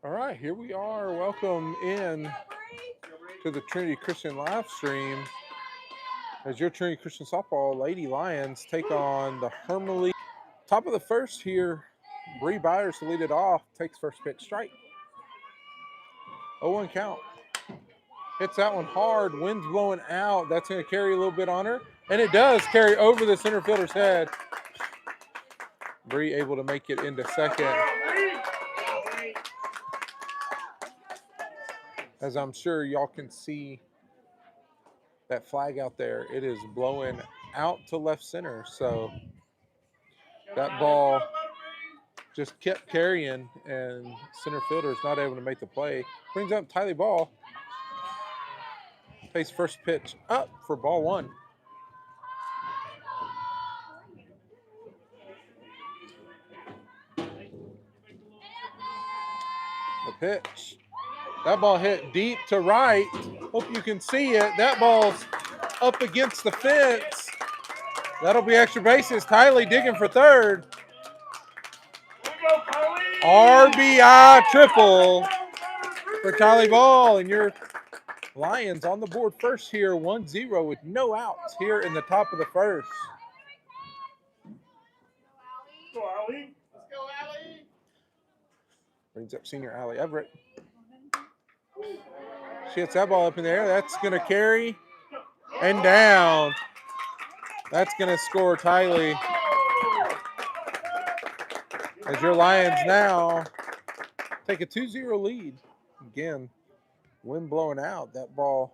All right, here we are. Welcome in to the Trinity Christian live stream as your Trinity Christian softball Lady Lions take on the Hermleigh. Top of the first here, Bree Byers to lead it off, takes first pitch strike. 0-1 count. Hits that one hard, wind's blowing out. That's going to carry a little bit on her, and it does carry over the center fielder's head. Bree able to make it into second. As I'm sure y'all can see that flag out there, it is blowing out to left center. So that ball just kept carrying, and center fielder is not able to make the play. Brings up Tylee Ball. Takes first pitch up for ball one. The pitch. That ball hit deep to right. Hope you can see it. That ball's up against the fence. That'll be extra bases. Tylee digging for third. RBI triple for Tylee Ball, and your Lions on the board first here, 1-0 with no outs here in the top of the first. Brings up senior Allie Everett. She hits that ball up in the air. That's going to carry and down. That's going to score Tylee. As your Lions now take a 2-0 lead. Again, wind blowing out. That ball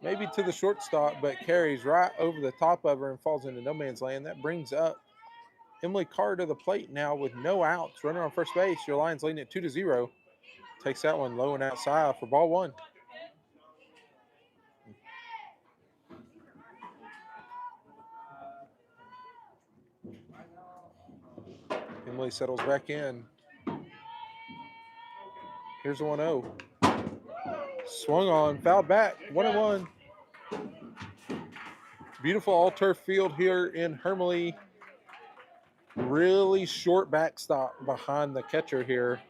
maybe to the shortstop, but carries right over the top of her and falls into no man's land. That brings up Emily Carr to the plate now with no outs. Runner on first base. Your Lions leading at 2-0. Takes that one low and outside for ball one. Emily settles back in. Here's a 1-0. Swung on, fouled back, 1-1. Beautiful all-turf field here in Hermleigh. Really short backstop behind the catcher here.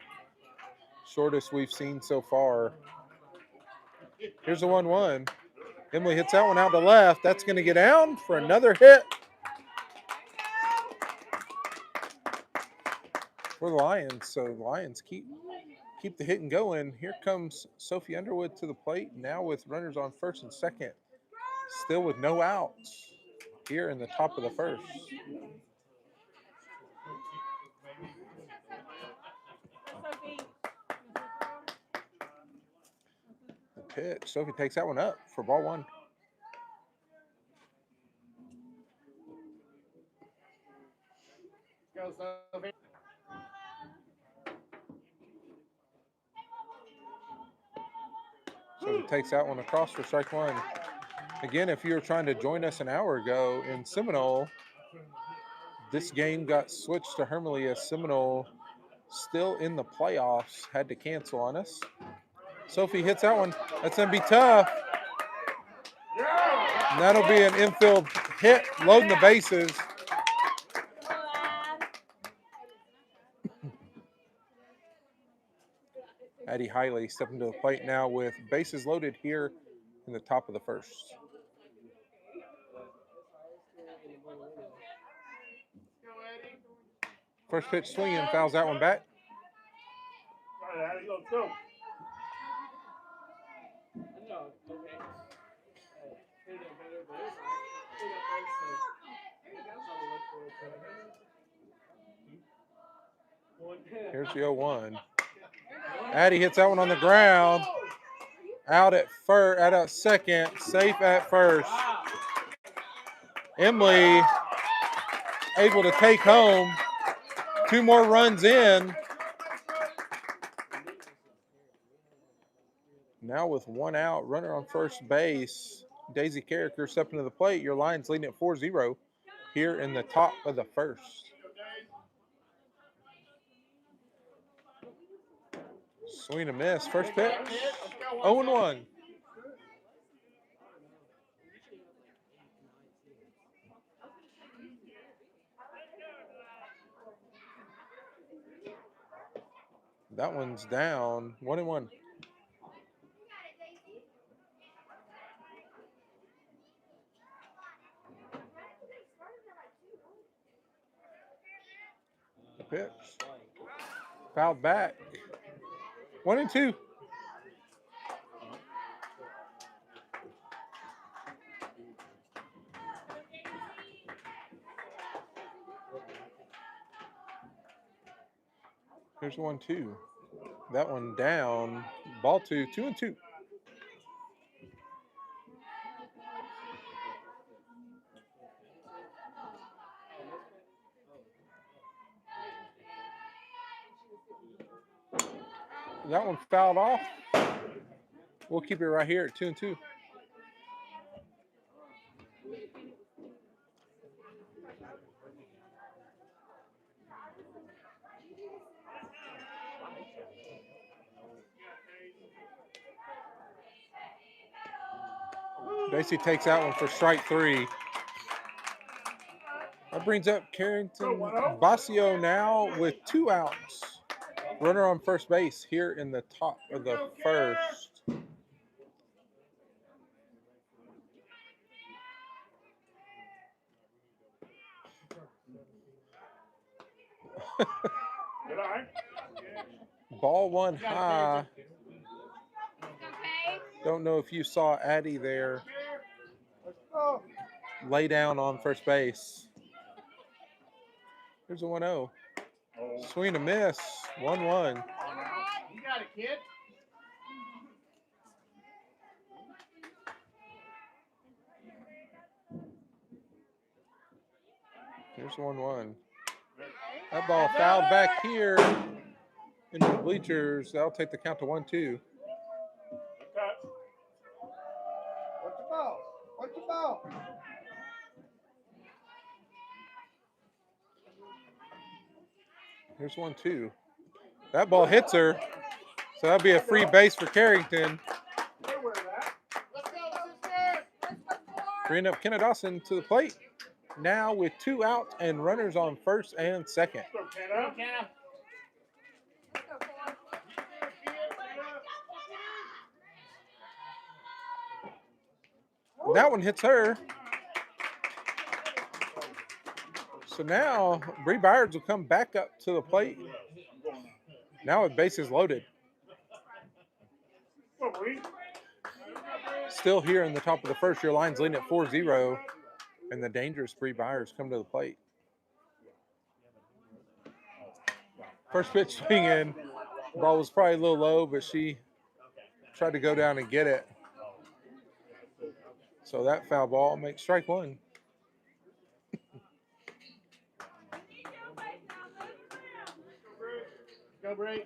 Shortest we've seen so far. Here's a 1-1. Emily hits that one out to left. That's going to get down for another hit for the Lions. So the Lions keep the hitting going. Here comes Sophie Underwood to the plate, now with runners on first and second. Still with no outs here in the top of the first. The pitch. Sophie takes that one up for ball one. Sophie takes that one across for strike one. Again, if you were trying to join us an hour ago in Seminole, this game got switched to Hermleigh as Seminole, still in the playoffs, had to cancel on us. Sophie hits that one. That's going to be tough. And that'll be an infield hit, loading the bases. Addie Hiley stepping to the plate now with bases loaded here in the top of the first. First pitch swinging, fouls that one back. Here's the 0-1. Addie hits that one on the ground. Out at second, safe at first. Emily able to take home. 2 more runs in. Now with 1 out, runner on first base. Daisy Carricker stepping to the plate. Your Lions leading at 4-0 here in the top of the first. Swing and miss. First pitch. 0-1. That one's down. 1-1. The pitch. Fouled back. 1-2. Here's 1-2. That one down. Ball 2. 2-2. That one fouled off. We'll keep it right here at 2-2. Dacey takes that one for strike 3. That brings up Carrington Basio now with 2 outs. Runner on first base here in the top of the first. Ball 1 high. Don't know if you saw Addie there lay down on first base. Here's a 1-0. Swing and a miss. 1-1. You got it, kid. Here's 1-1. That ball fouled back here into the bleachers. That'll take the count to 1-2. What's the ball? What's the ball? Here's 1-2. That ball hits her. So that'll be a free base for Carrington. Bringing up Kenna Dawson to the plate. Now with 2 outs and runners on first and second. That one hits her. So now Bree Byers will come back up to the plate. Now with bases loaded. Still here in the top of the first. Your line's leading at 4-0. And the dangerous Bree Byers come to the plate. First pitch swing in. Ball was probably a little low, but she tried to go down and get it. So that foul ball makes strike 1. Go, Bree.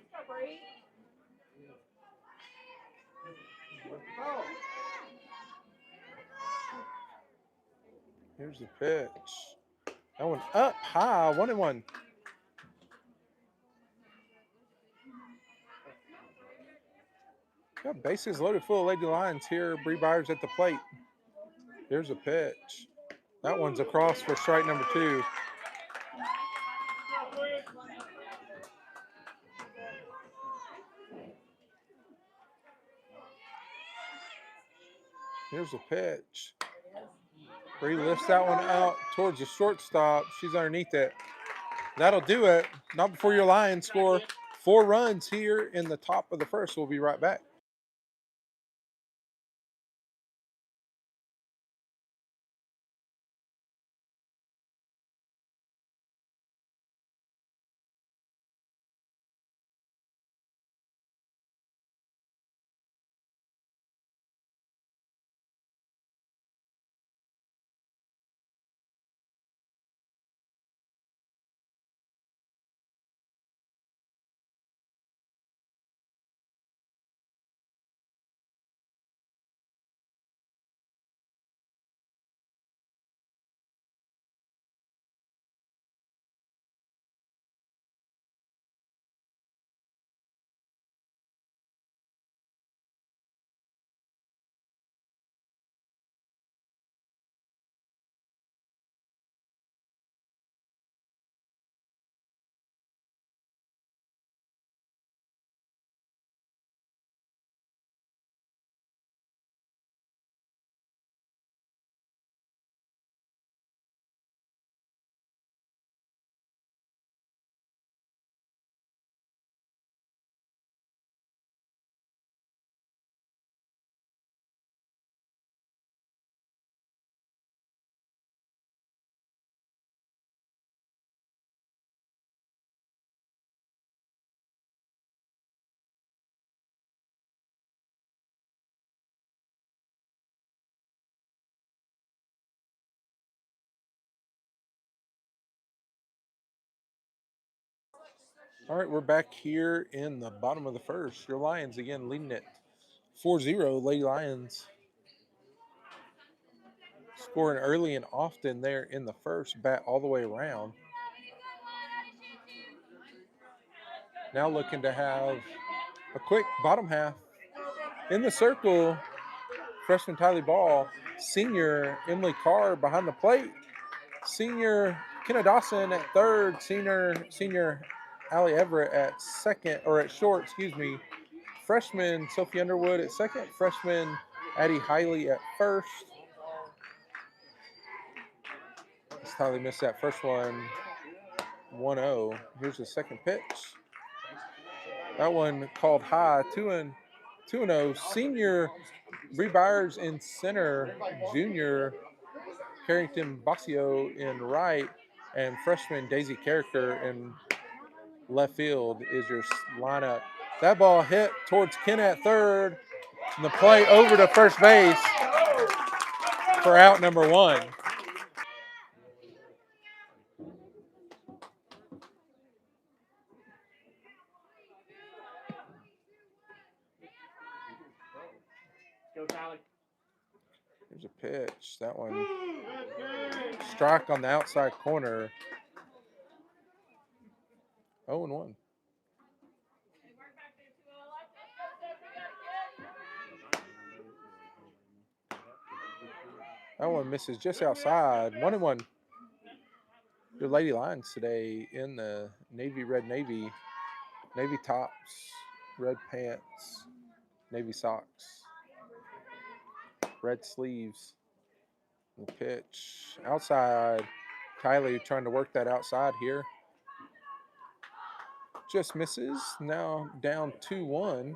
Here's the pitch. That one up high. 1-1. Got bases loaded full of Lady Lions here. Bree Byers at the plate. Here's a pitch. That one's across for strike number 2. Here's a pitch. Bree lifts that one out towards the shortstop. She's underneath it. That'll do it. Not before your Lions score 4 runs here in the top of the first. We'll be right back. All right, we're back here in the bottom of the first. Your Lions again leading it 4-0. Lady Lions scoring early and often there in the first, bat all the way around. Now looking to have a quick bottom half. In the circle, freshman Tylee Ball, senior Emily Carr behind the plate, senior Kenna Dawson at third, senior Allie Everett at second, or at short, excuse me. Freshman Sophie Underwood at second, freshman Addie Hiley at first. As Tylee missed that first one, 1-0. Here's the second pitch. That one called high, 2-0. Senior Bree Byers in center, junior Carrington Basio in right, and freshman Daisy Carricker in left field is your lineup. That ball hit towards Ken at third, and the play over to first base for out number one. Here's a pitch. That one strike on the outside corner. 0-1. That one misses just outside. 1-1. Your Lady Lions today in the navy tops, red pants, navy socks, red sleeves. The pitch outside. Kylie trying to work that outside here. Just misses. Now down 2-1.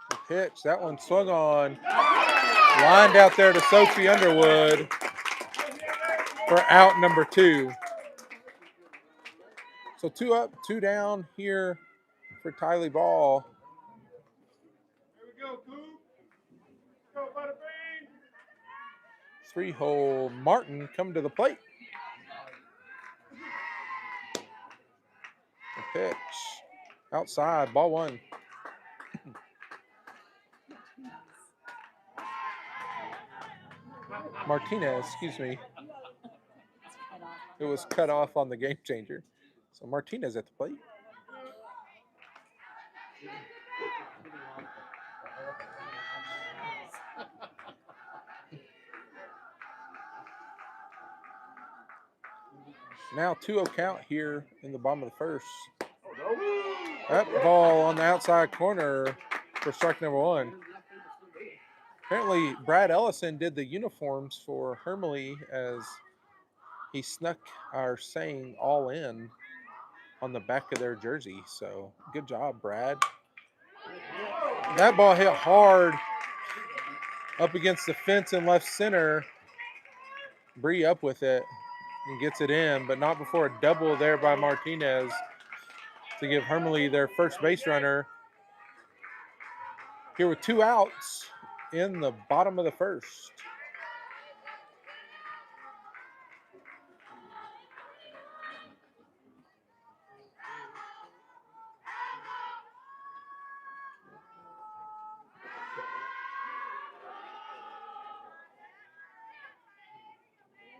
The pitch. That one swung on. Lined out there to Sophie Underwood for out number two. So 2 up, 2 down here for Tylee Ball. Here we go, Coop. Go, Butterbean. 3-hole Martin come to the plate. The pitch outside, ball one. Martinez, excuse me. It was cut off on the game changer. So Martinez at the plate. Now 2-0 count here in the bottom of the first. That ball on the outside corner for strike number one. Apparently, Brad Ellison did the uniforms for Hermleigh as he snuck our saying all in on the back of their jersey. So good job, Brad. That ball hit hard up against the fence in left center. Bree up with it and gets it in, but not before a double there by Martinez to give Hermleigh their first base runner. Here with 2 outs in the bottom of the first.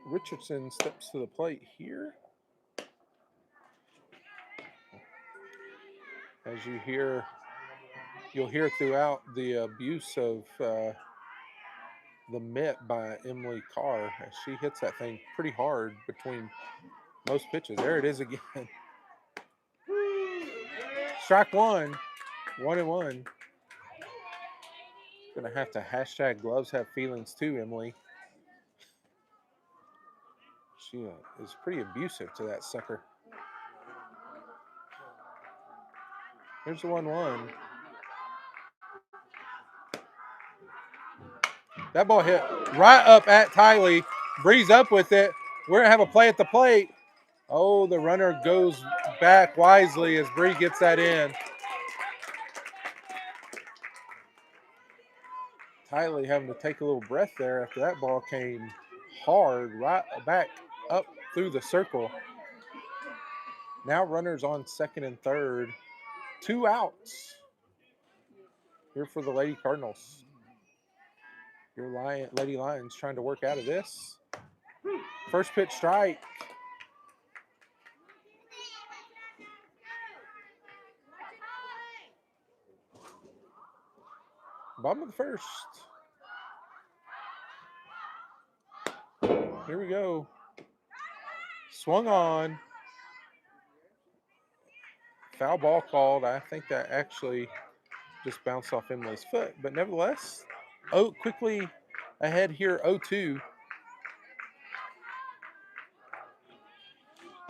Richardson steps to the plate here. As you'll hear throughout the abuse of the mitt by Emily Carr as she hits that thing pretty hard between most pitches. There it is again. Strike one, 1-1. Gonna have to hashtag gloves have feelings too, Emily. She is pretty abusive to that sucker. Here's the 1-1. That ball hit right up at Tylee. Breeze up with it. We're going to have a play at the plate. Oh, the runner goes back wisely as Bree gets that in. Tylee having to take a little breath there after that ball came hard right back up through the circle. Now runners on second and third. 2 outs here for the Lady Cardinals. Your Lady Lions trying to work out of this. First pitch strike. Bottom of the first. Here we go. Swung on. Foul ball called. I think that actually just bounced off Emily's foot. But nevertheless, quickly ahead here, 0-2.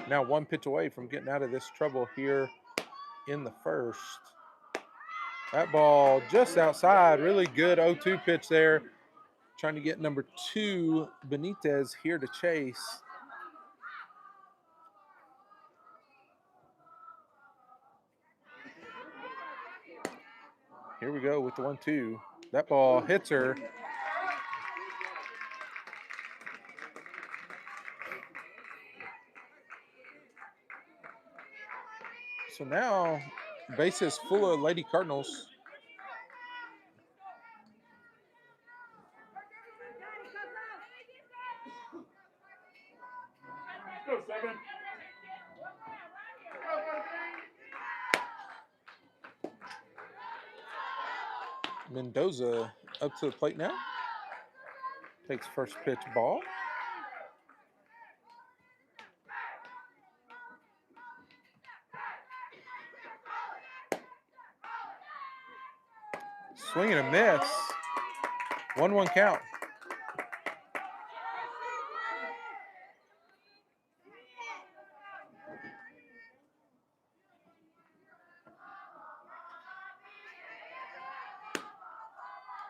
Now 1 pitch away from getting out of this trouble here in the first. That ball just outside. Really good 0-2 pitch there. Trying to get number 2, Benitez, here to chase. Here we go with the 1-2. That ball hits her. So now, bases full of Lady Cardinals. Mendoza up to the plate now. Takes first pitch ball. Swing and a miss. 1-1 count.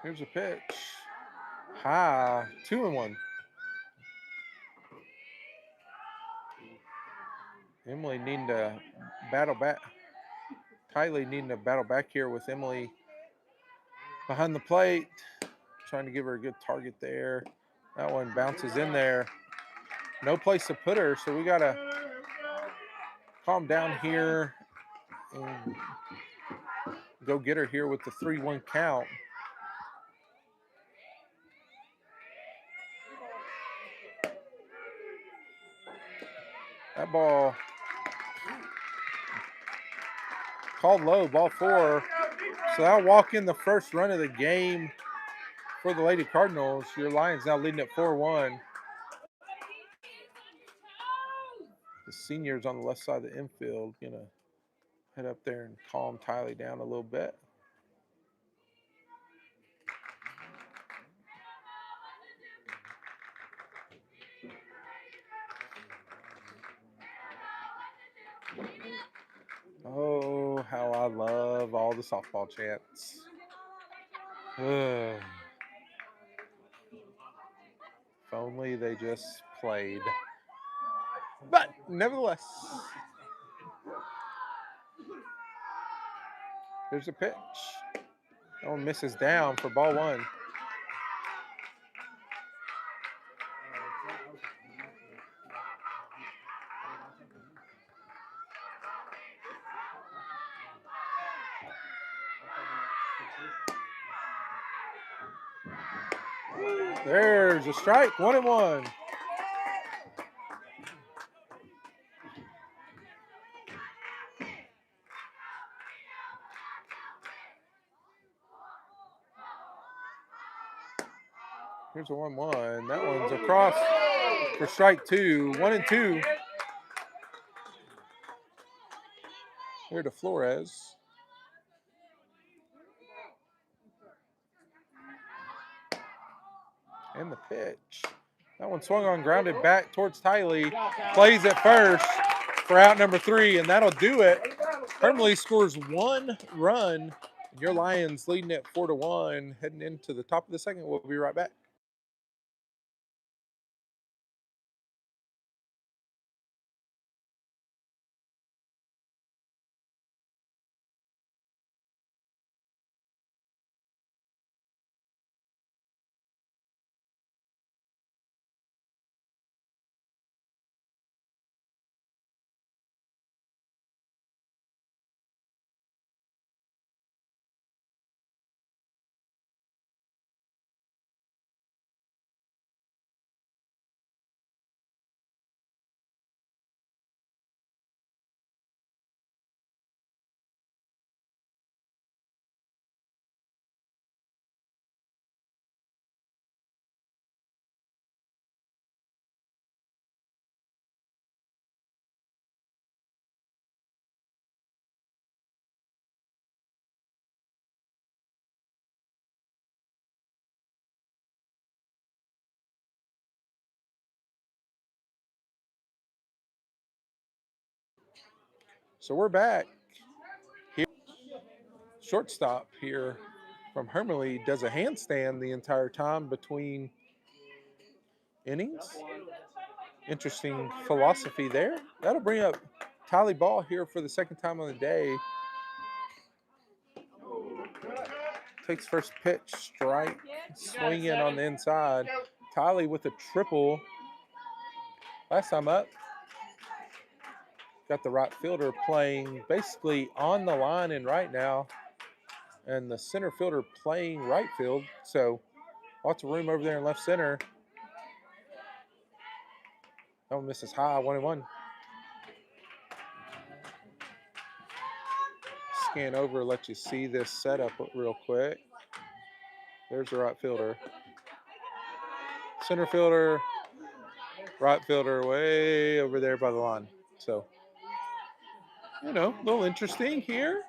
Here's a pitch. High. 2-1. Emily needing to battle back. Tylee needing to battle back here with Emily behind the plate. Trying to give her a good target there. That one bounces in there. No place to put her, so we got to calm down here and go get her here with the 3-1 count. That ball called low, ball 4. So that'll walk in the first run of the game for the Lady Cardinals. Your Lions now leading at 4-1. The seniors on the left side of the infield gonna head up there and calm Tylee down a little bit. Oh, how I love all the softball chants. If only they just played. But nevertheless, there's a pitch. That one misses down for ball 1. There's a strike, 1-1. Here's a 1-1. That one's across for strike 2. 1-2. Here to Flores. And the pitch. That one swung on, grounded back towards Tylee. Plays at first for out number 3, and that'll do it. Hermleigh scores 1 run. Your Lions leading at 4-1, heading into the top of the second. We'll be right back. So we're back here. Shortstop here from Hermleigh does a handstand the entire time between innings. Interesting philosophy there. That'll bring up Tylee Ball here for the second time on the day. Takes first pitch, strike, swing in on the inside. Tylee with a triple. Last time up. Got the right fielder playing basically on the line and right now. And the center fielder playing right field. So lots of room over there in left center. That one misses high, 1-1. Scan over, let you see this setup real quick. There's the right fielder. Center fielder, right fielder way over there by the line. So, a little interesting here.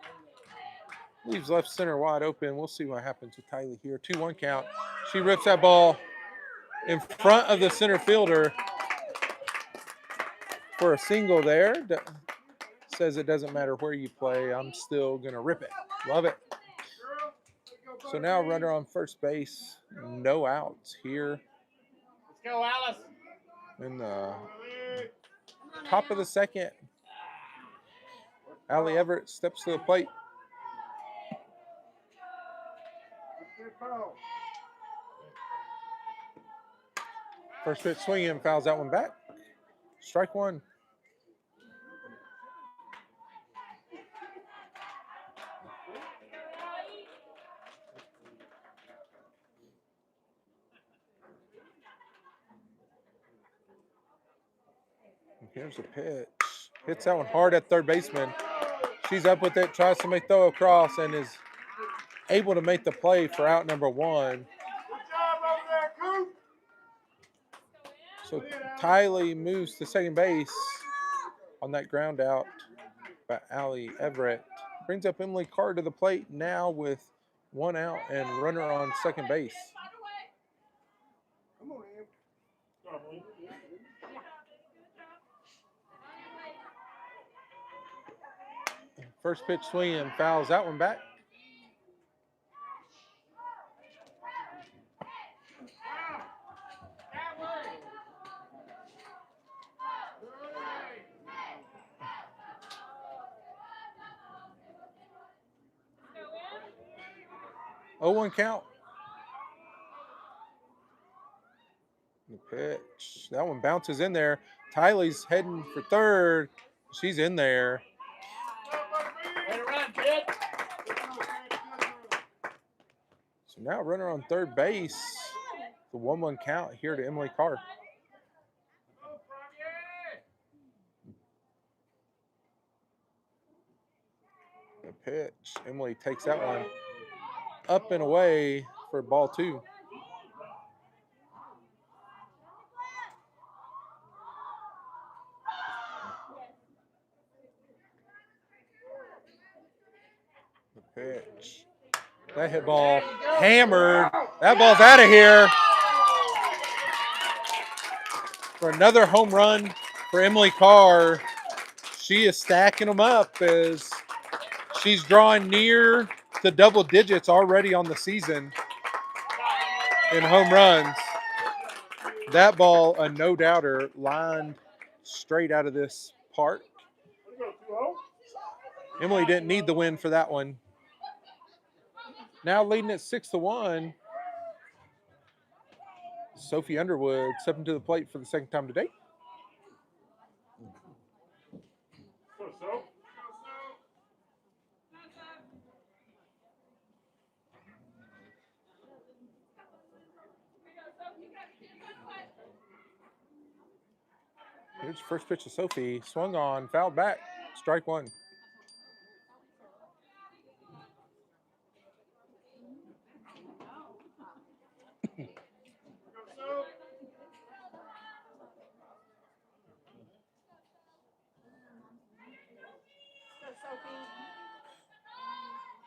Leaves left center wide open. We'll see what happens with Tylee here. 2-1 count. She rips that ball in front of the center fielder for a single there. Says it doesn't matter where you play. I'm still going to rip it. Love it. So now runner on first base. No outs here. Let's go, Alice. In the top of the second, Allie Everett steps to the plate. First pitch swinging, fouls that one back. Strike one. And here's a pitch. Hits that one hard at third baseman. She's up with it, tries to make throw across, and is able to make the play for out number one. So Tylee moves to second base on that ground out by Allie Everett. Brings up Emily Carr to the plate now with one out and runner on second base. First pitch swing and fouls that one back. Oh, 1 count. The pitch. That one bounces in there. Tylee's heading for third. She's in there. So now runner on third base. The 1-1 count here to Emily Carr. The pitch. Emily takes that one up and away for ball two. The pitch. That hit ball hammered. That ball's out of here. For another home run for Emily Carr. She is stacking them up as she's drawing near the double digits already on the season in home runs. That ball, a no-doubter, lined straight out of this park. Emily didn't need the win for that one. Now leading at 6-1. Sophie Underwood stepping to the plate for the second time today. Here's the first pitch of Sophie. Swung on, fouled back. Strike one.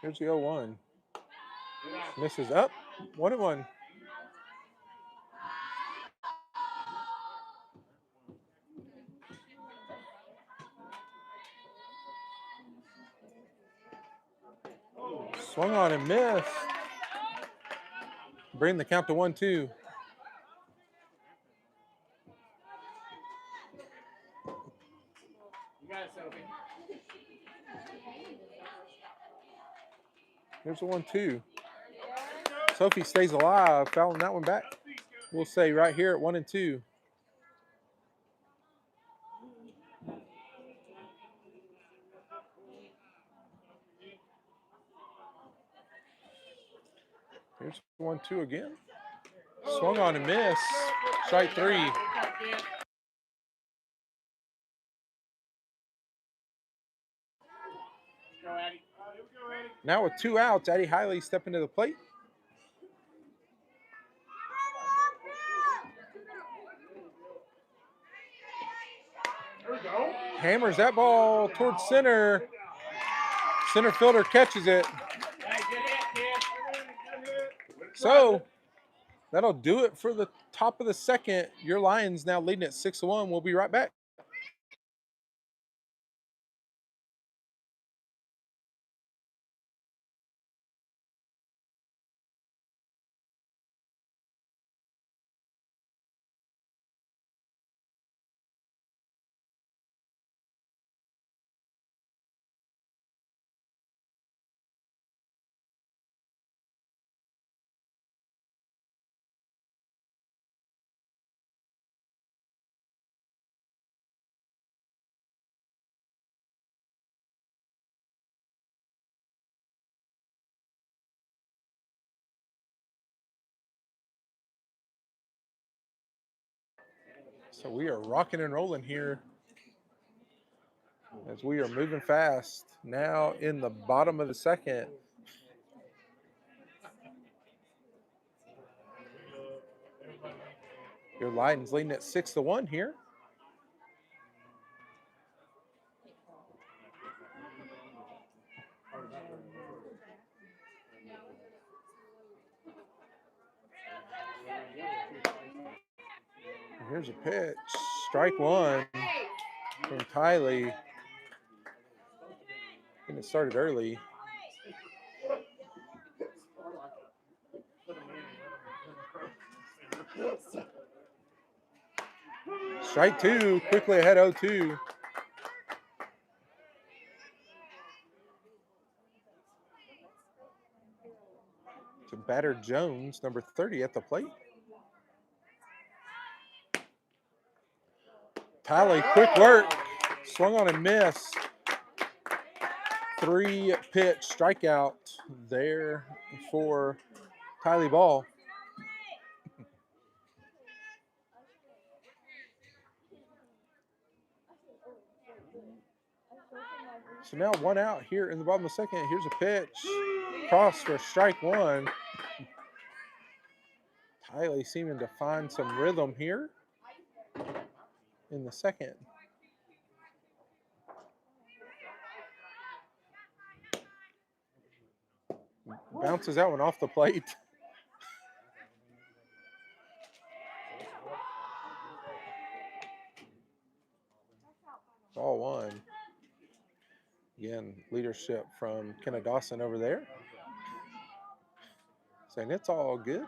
Here's the 0-1. Misses up. 1-1. Swung on and missed. Bring the count to 1-2. You got it, Sophie. Here's a 1-2. Sophie stays alive, fouling that one back. We'll say right here at 1-2. Here's 1-2 again. Swung on and missed. Strike 3. Now with 2 outs, Addie Hiley stepping to the plate. Hammers that ball towards center. Center fielder catches it. So that'll do it for the top of the second. Your Lions now leading at 6-1. We'll be right back. So we are rocking and rolling here as we are moving fast. Now in the bottom of the second. Your Lions leading at 6-1 here. Here's a pitch. Strike 1 from Tylee. And it started early. Strike 2, quickly ahead 0-2. To batter Jones, number 30 at the plate. Tylee, quick work. Swung on and missed. 3-pitch strikeout there for Tylee Ball. So now 1 out here in the bottom of the second. Here's a pitch. Cross for strike 1. Tylee seeming to find some rhythm here in the second. Bounces that one off the plate. Ball 1. Again, leadership from Kenna Dawson over there. Saying it's all good.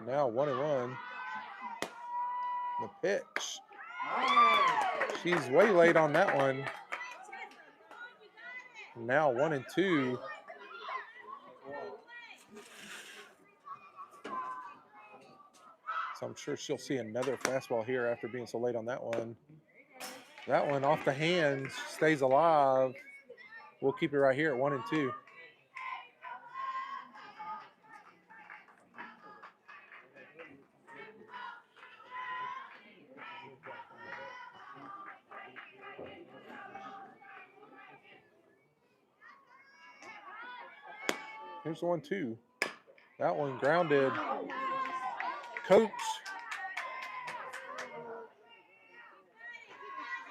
Now 1-1. The pitch. She's way late on that one. Now 1-2. So I'm sure she'll see another fastball here after being so late on that one. That one off the hands, stays alive. We'll keep it right here at 1-2. Here's the 1-2. That one grounded. Coach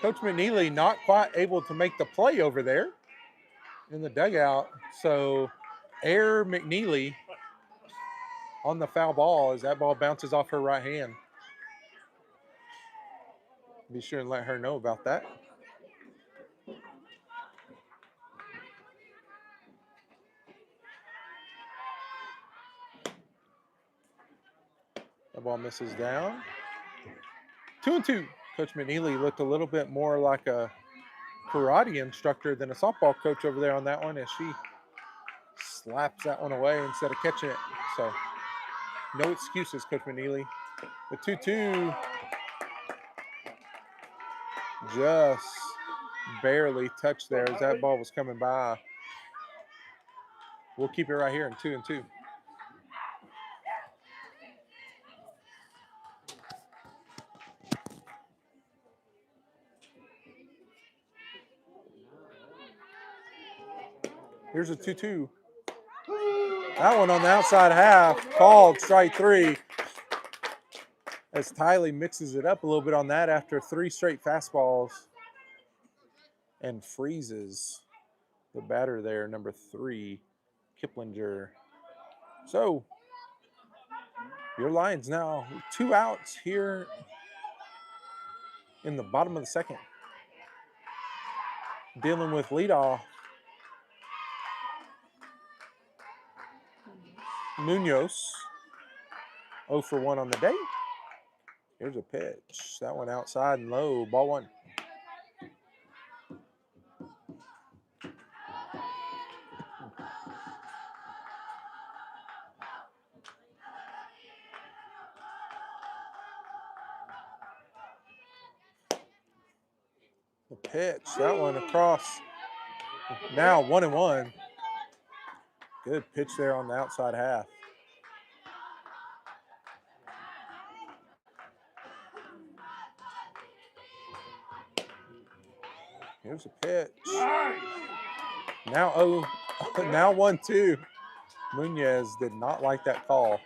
McNeely not quite able to make the play over there in the dugout. So Air McNeely on the foul ball as that ball bounces off her right hand. Be sure and let her know about that. ball misses down. 2-2. Coach McNeely looked a little bit more like a karate instructor than a softball coach over there on that one as she slaps that one away instead of catching it. So no excuses, Coach McNeely. The 2-2 just barely touched there as that ball was coming by. We'll keep it right here in 2-2. Here's a 2-2. That one on the outside half, called strike 3. As Tylee mixes it up a little bit on that after 3 straight fastballs and freezes the batter there, number 3, Kiplinger. So your Lions now 2 outs here in the bottom of the second. Dealing with leadoff Munoz, 0 for 1 on the day. Here's a pitch. That one outside and low, ball 1. The pitch, that one across. Now 1-1. Good pitch there on the outside half. Here's a pitch. Now 1-2. Munoz did not like that call.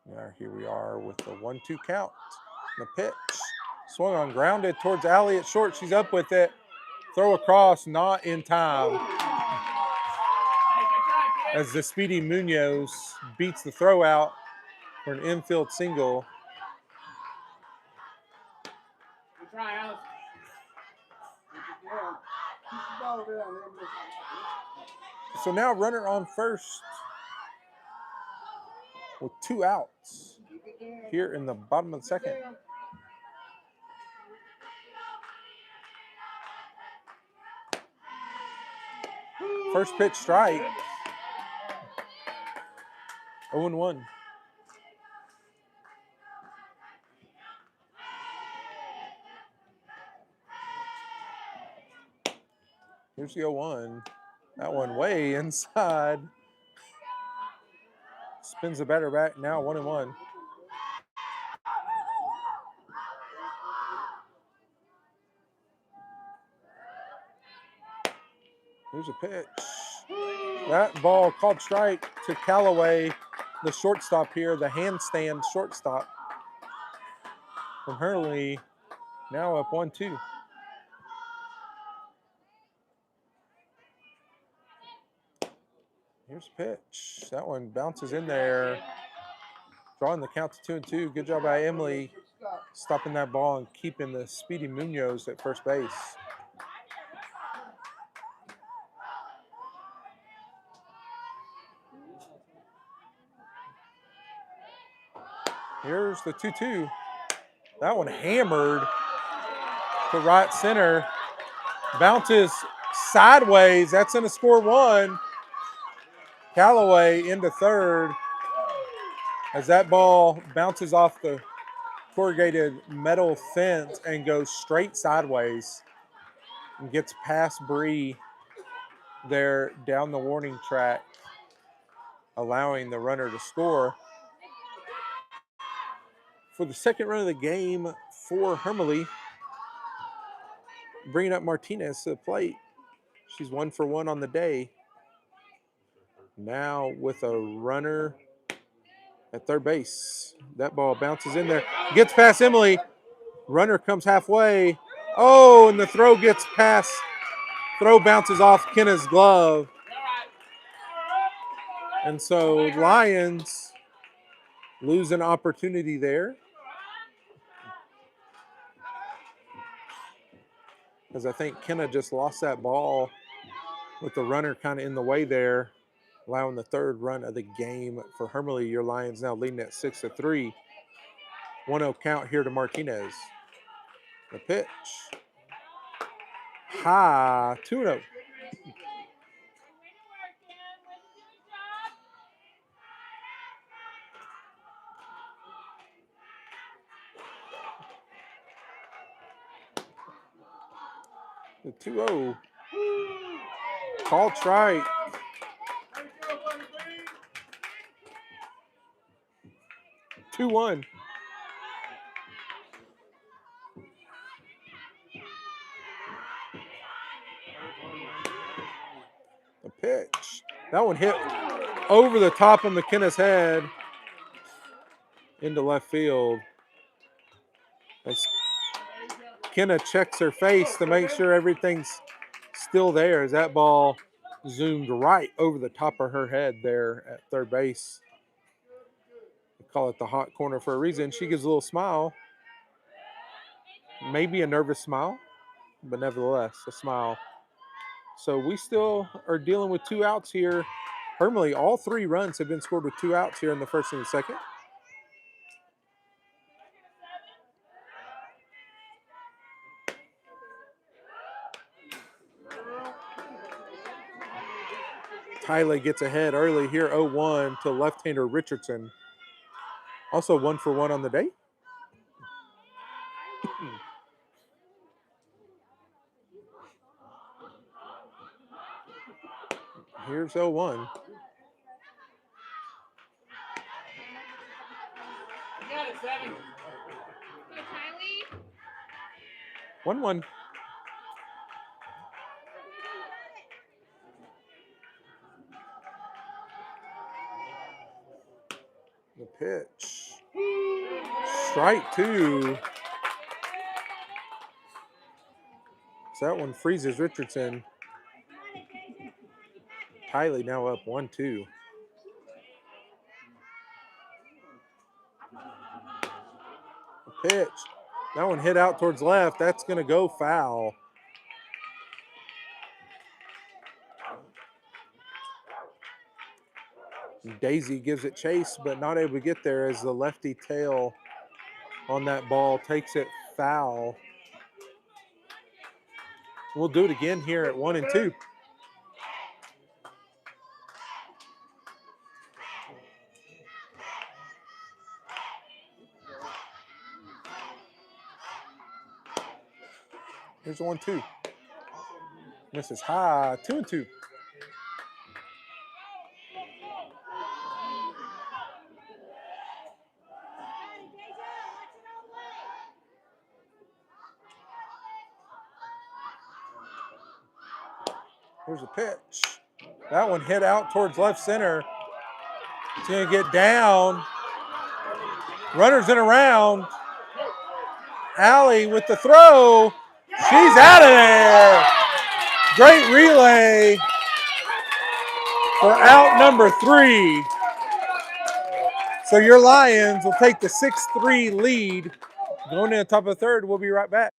Now here we are with the 1-2 count. The pitch. Swung on, grounded towards Allie at short. She's up with it. Throw across, not in time. As the speedy Munoz beats the throw out for an infield single. Good try, Alice. So now runner on first with 2 outs here in the bottom of the second. First pitch strike. 0-1. Here's the 0-1. That one way inside. Spins the batter back. Now 1-1. Here's a pitch. That ball called strike to Callaway, the shortstop here, the handstand shortstop from Hermleigh. Now up 1-2. Here's a pitch. That one bounces in there. Drawing the count to 2-2. Good job by Emily stopping that ball and keeping the speedy Munoz at first base. Here's the 2-2. That one hammered to right center. Bounces sideways. That's going to score 1. Callaway into third as that ball bounces off the corrugated metal fence and goes straight sideways and gets past Bree there down the warning track, allowing the runner to score. For the second run of the game for Hermleigh, bringing up Martinez to the plate. She's 1 for 1 on the day. Now with a runner at third base. That ball bounces in there. Gets past Emily. Runner comes halfway. Oh, and the throw gets past. Throw bounces off Kenna's glove. And so Lions lose an opportunity there. Because I think Kenna just lost that ball with the runner kind of in the way there, allowing the third run of the game for Hermleigh. Your Lions now leading at 6-3. 1-0 count here to Martinez. The pitch. High, 2-0. The 2-0. Call strike. Two one. The pitch. That one hit over the top of McKenna's head into left field. As McKenna checks her face to make sure everything's still there as that ball zoomed right over the top of her head there at third base. We call it the hot corner for a reason. She gives a little smile. Maybe a nervous smile, but nevertheless, a smile. So we still are dealing with 2 outs here. Hermleigh, all 3 runs have been scored with 2 outs here in the first and the second. Tyler gets ahead early here, 0-1 to left-hander Richardson. Also 1 for 1 on the day. Here's 0-1. 1-1. The pitch. Strike 2. So that one freezes Richardson. Tylee now up 1-2. The pitch. That one hit out towards left. That's going to go foul. Daisy gives it chase, but not able to get there as the lefty tail on that ball takes it foul. We'll do it again here at 1-2. Here's 1-2. Misses high, 2-2. Here's a pitch. That one hit out towards left center. It's going to get down. Runners in around. Allie with the throw. She's out of there. Great relay for out number 3. So your Lions will take the 6-3 lead. Going in the top of the third, we'll be right back.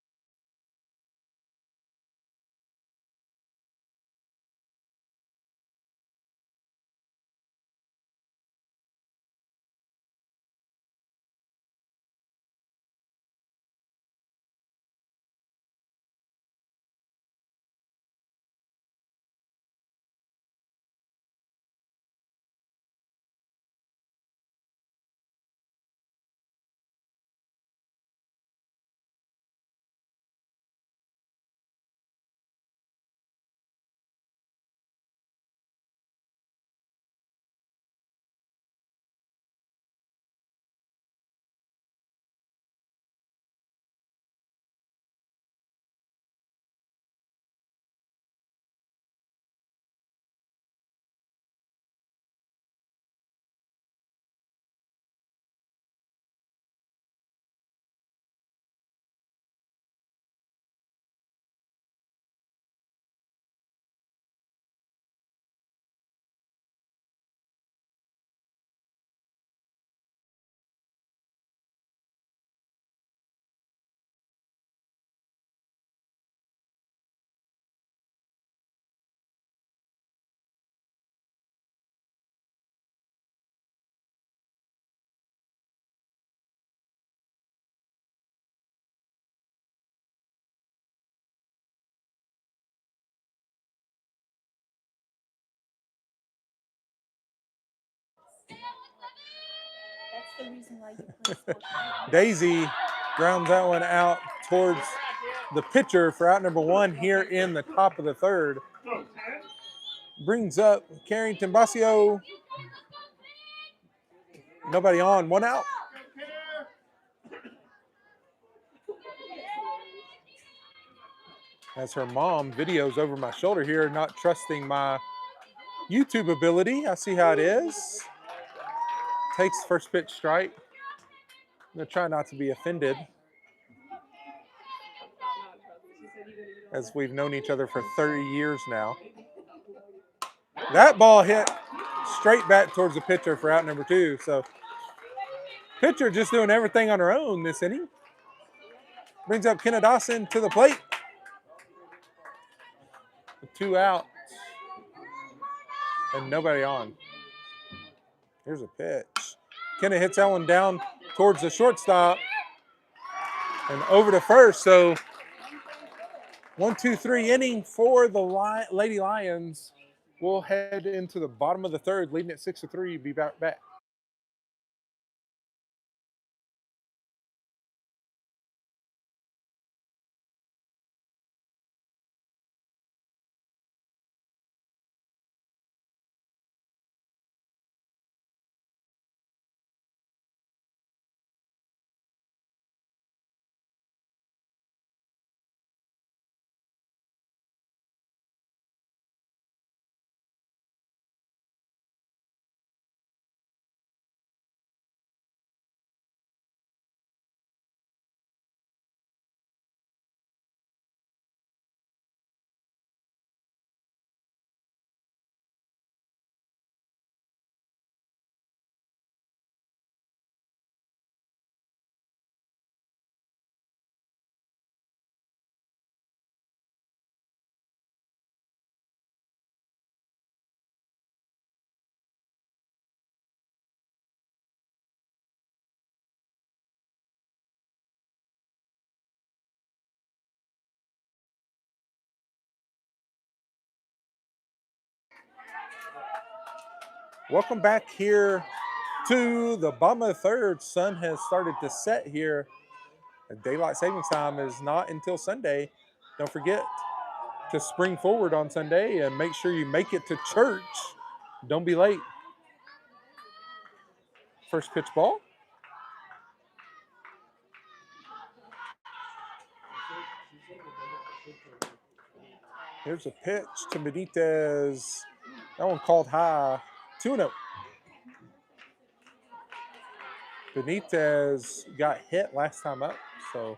Daisy grounds that one out towards the pitcher for out number 1 here in the top of the third. Brings up Carrington Basio. Nobody on, 1 out. As her mom videos over my shoulder here, not trusting my YouTube ability. I see how it is. Takes first pitch strike. I'm going to try not to be offended, as we've known each other for 30 years now. That ball hit straight back towards the pitcher for out number 2. So pitcher just doing everything on her own this inning. Brings up Kenna Dawson to the plate. 2 out and nobody on. Here's a pitch. Kenna hits that one down towards the shortstop and over to first. So 1-2-3 inning for the Lady Lions. We'll head into the bottom of the third, leading at 6-3. Be back. Welcome back here to the bottom of the third. Sun has started to set here. Daylight savings time is not until Sunday. Don't forget to spring forward on Sunday and make sure you make it to church. Don't be late. First pitch ball. Here's a pitch to Benitez. That one called high. 2-0. Benitez got hit last time up, so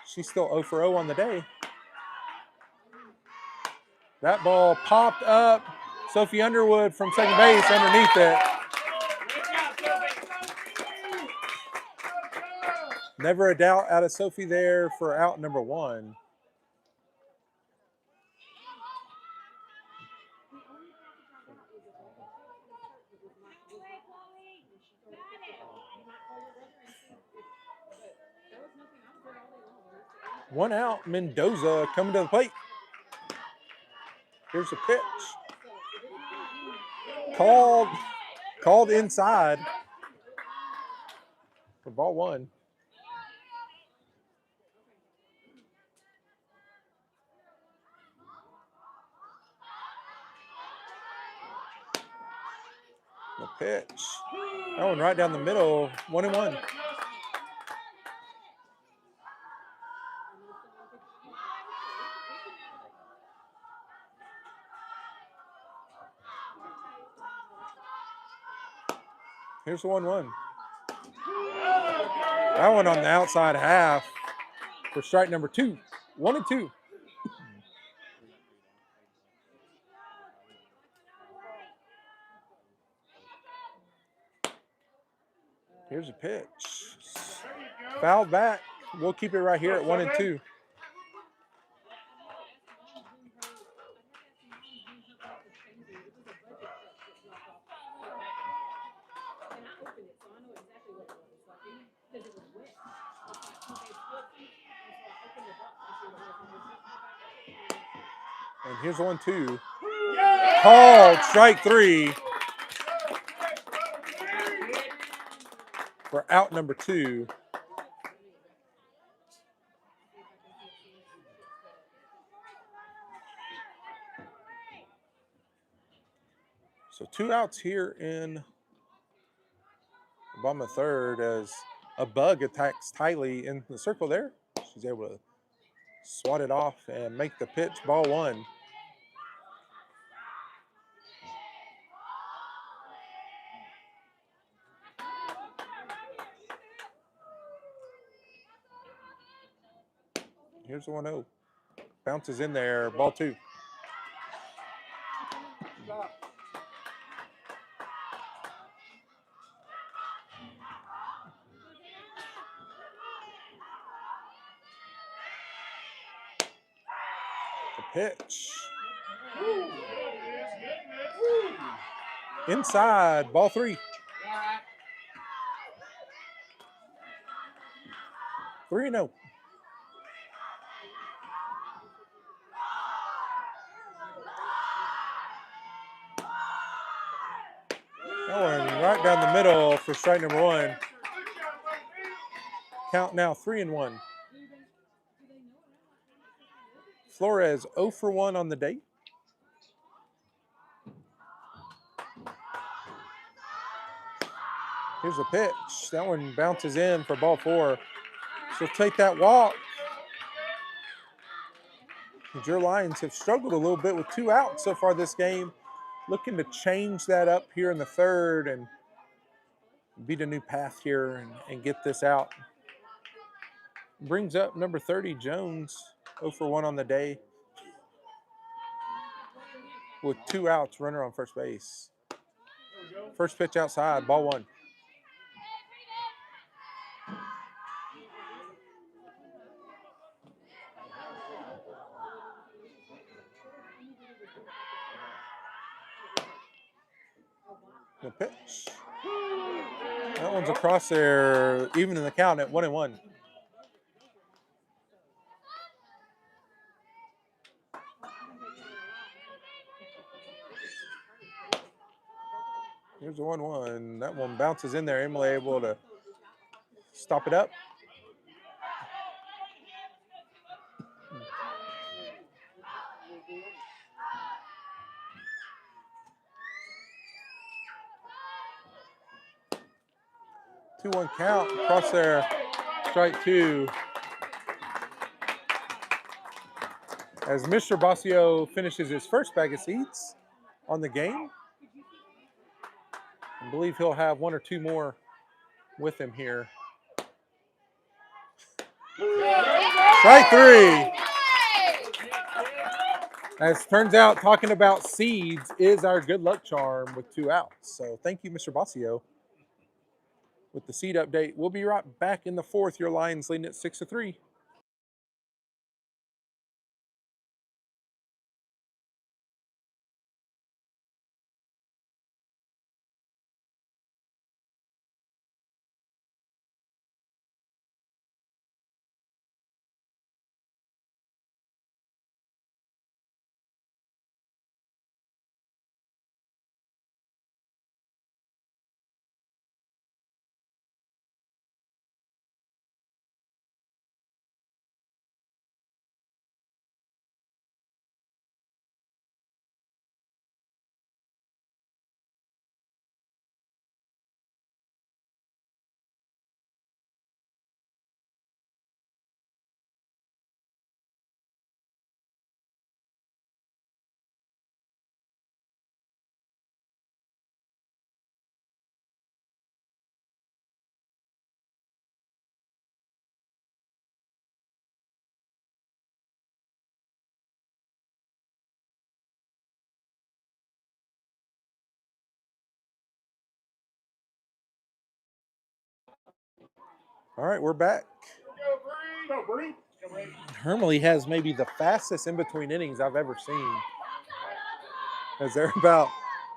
she's still 0 for 0 on the day. That ball popped up. Sophie Underwood from second base underneath it. Never a doubt out of Sophie there for out number 1. One out, Mendoza coming to the plate. Here's a pitch. Called inside for ball 1. The pitch. That one right down the middle, 1-1. Here's the 1-1. That one on the outside half for strike number 2. 1-2. Here's a pitch. Fouled back. We'll keep it right here at 1-2. And here's 1-2. Called strike 3. for out number 2. So 2 outs here in the bottom of the third as a bug attacks Tylee in the circle there. She's able to swat it off and make the pitch, ball 1. Here's the 1-0. Bounces in there, ball 2. The pitch. Inside, ball 3. 3-0. That one right down the middle for strike number 1. Count now 3-1. Flores 0 for 1 on the day. Here's a pitch. That one bounces in for ball 4. She'll take that walk. Your Lions have struggled a little bit with 2 outs so far this game. Looking to change that up here in the third and beat a new path here and get this out. Brings up number 30, Jones, 0 for 1 on the day. With 2 outs, runner on first base. First pitch outside, ball 1. The pitch. That one's across there, even in the count at 1-1. Here's the 1-1. That one bounces in there. Hermleigh able to stop it up. Two 2-1 count across there. Strike 2. As Mr. Basio finishes his first bag of seeds on the game. I believe he'll have 1 or 2 more with him here. Strike 3. As turns out, talking about seeds is our good luck charm with 2 outs. So thank you, Mr. Basio, with the seed update. We'll be right back in the 4th. Your Lions leading at 6-3. All right, we're back. Hermleigh has maybe the fastest in-between innings I've ever seen. As they're about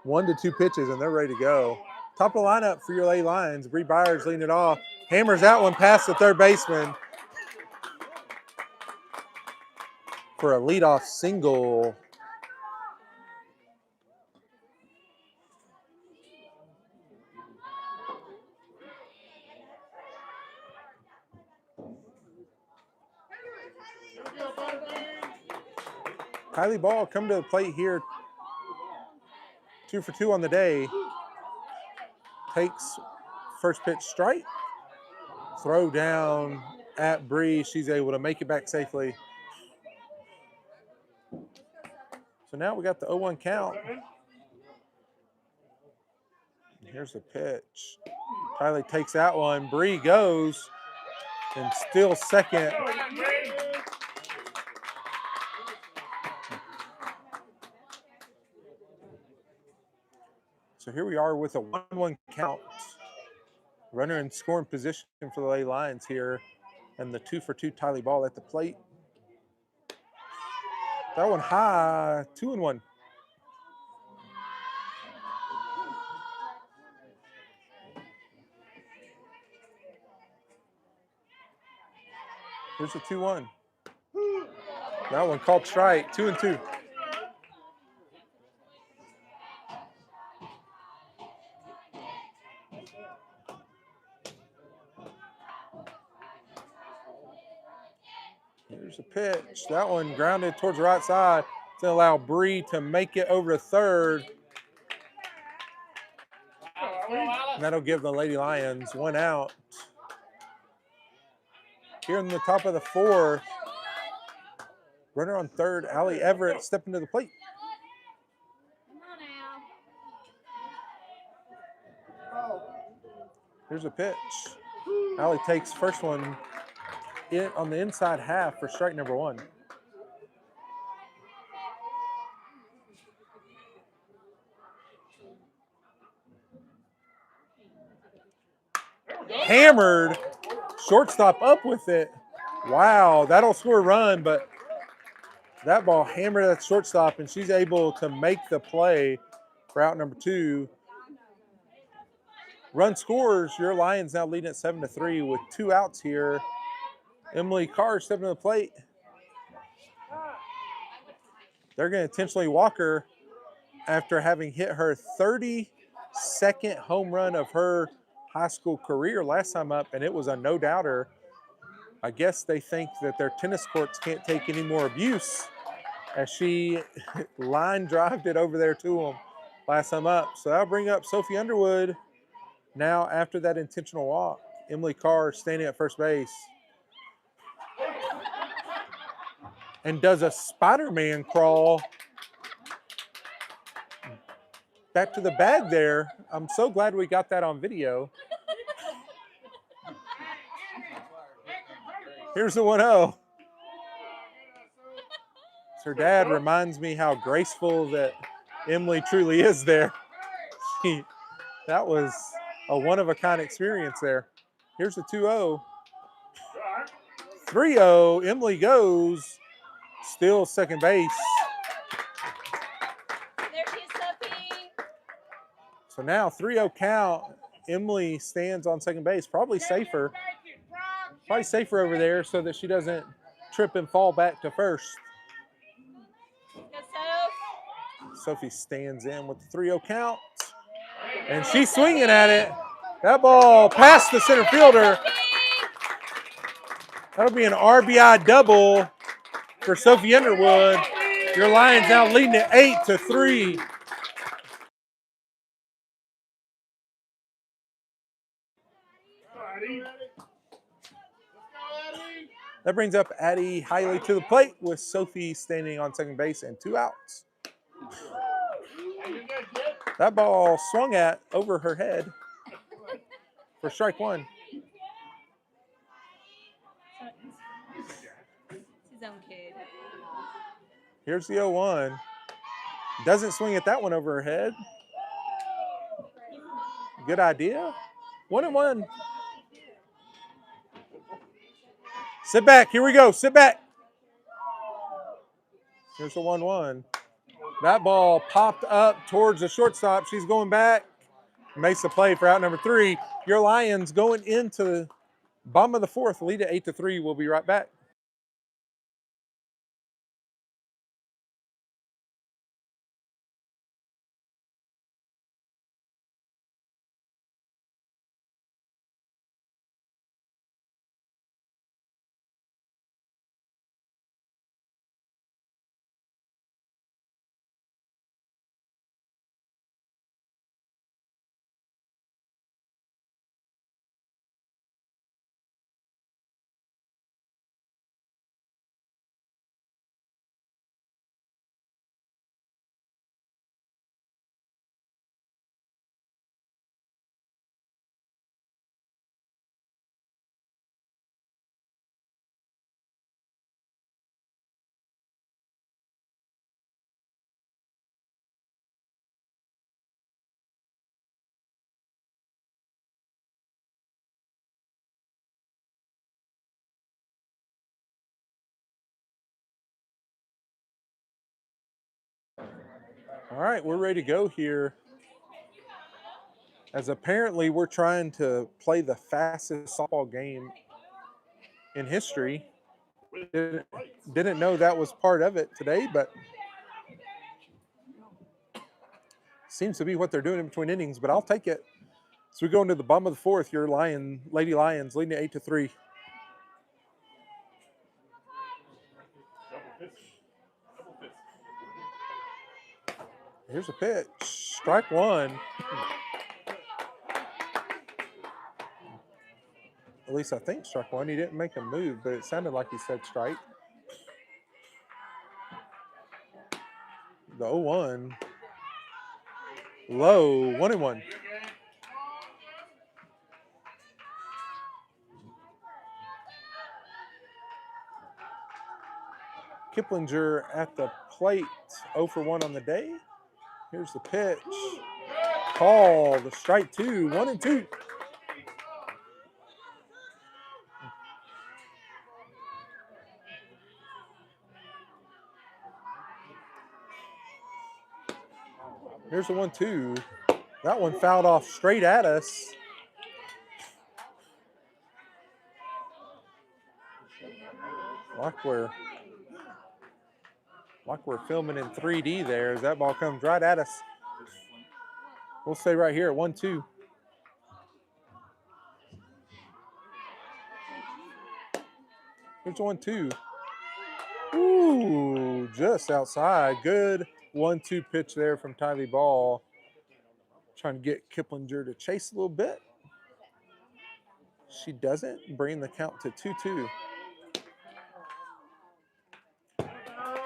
1 to 2 pitches and they're ready to go. Top of the lineup for your Lions. Bree Byers leading it off. Hammers that one past the third baseman for a leadoff single. Kylie Ball come to the plate here. 2 for 2 on the day. Takes first pitch strike. Throw down at Bree. She's able to make it back safely. So now we got the 0-1 count. Here's the pitch. Kylie takes that one. Bree goes and still second. So here we are with a 1-1 count. Runner in scoring position for the Lady Lions here. And the 2 for 2 Tylee Ball at the plate. That one high, 2-1. Here's the 2-1. That one called strike, 2-2. Here's the pitch. That one grounded towards the right side to allow Bree to make it over to third. And that'll give the Lady Lions 1 out. Here in the top of the 4th, runner on third, Allie Everett stepping to the plate. Here's a pitch. Allie takes first one in on the inside half for strike number 1. Hammered, shortstop up with it. Wow, that'll score a run, but that ball hammered at shortstop, and she's able to make the play for out number 2. Run scores, your Lions now leading at 7-3 with 2 outs here. Emily Carr stepping to the plate. They're going to intentionally walk her after having hit her 32nd home run of her high school career last time up, and it was a no-doubter. I guess they think that their tennis courts can't take any more abuse as she line drived it over there to them last time up. So that'll bring up Sophie Underwood. Now after that intentional walk, Emily Carr standing at first base and does a Spider-Man crawl back to the bag there. I'm so glad we got that on video. Here's the 1-0. Her dad reminds me how graceful that Emily truly is there. That was a one-of-a-kind experience there. Here's the 2-0. 3-0, Emily goes, still second base. There she is, Sophie. So now 3-0 count. Emily stands on second base, probably safer. Probably safer over there so that she doesn't trip and fall back to first. Go, Soph. Sophie stands in with the 3-0 count. And she's swinging at it. That ball past the center fielder. That'll be an RBI double for Sophie Underwood. Your Lions now leading at 8-3. That brings up Addie Hiley to the plate with Sophie standing on second base and 2 outs. That ball swung at over her head for strike 1. His own kid. Here's the 0-1. Doesn't swing at that one over her head. Good idea. 1-1. Sit back. Here we go. Sit back. Here's the 1-1. That ball popped up towards the shortstop. She's going back. Makes the play for out number 3. Your Lions going into the bottom of the 4th, lead at 8-3. We'll be right back. All right, we're ready to go here. As apparently we're trying to play the fastest softball game in history. Didn't know that was part of it today, but seems to be what they're doing in between innings, but I'll take it. So we go into the bottom of the fourth. Your Lady Lions leading at 8-3. Here's a pitch. Strike one. At least I think strike one. He didn't make a move, but it sounded like he said strike. The 0-1. Low. 1-1. Kiplinger at the plate. 0 for 1 on the day. Here's the pitch. Call. The strike two. 1-2. Here's the 1-2. That one fouled off straight at us. Like we're filming in 3D there as that ball comes right at us. We'll stay right here at 1-2. Here's 1-2. Ooh, just outside. Good 1-2 pitch there from Tylee Ball. Trying to get Kiplinger to chase a little bit. She doesn't, bring the count to 2-2.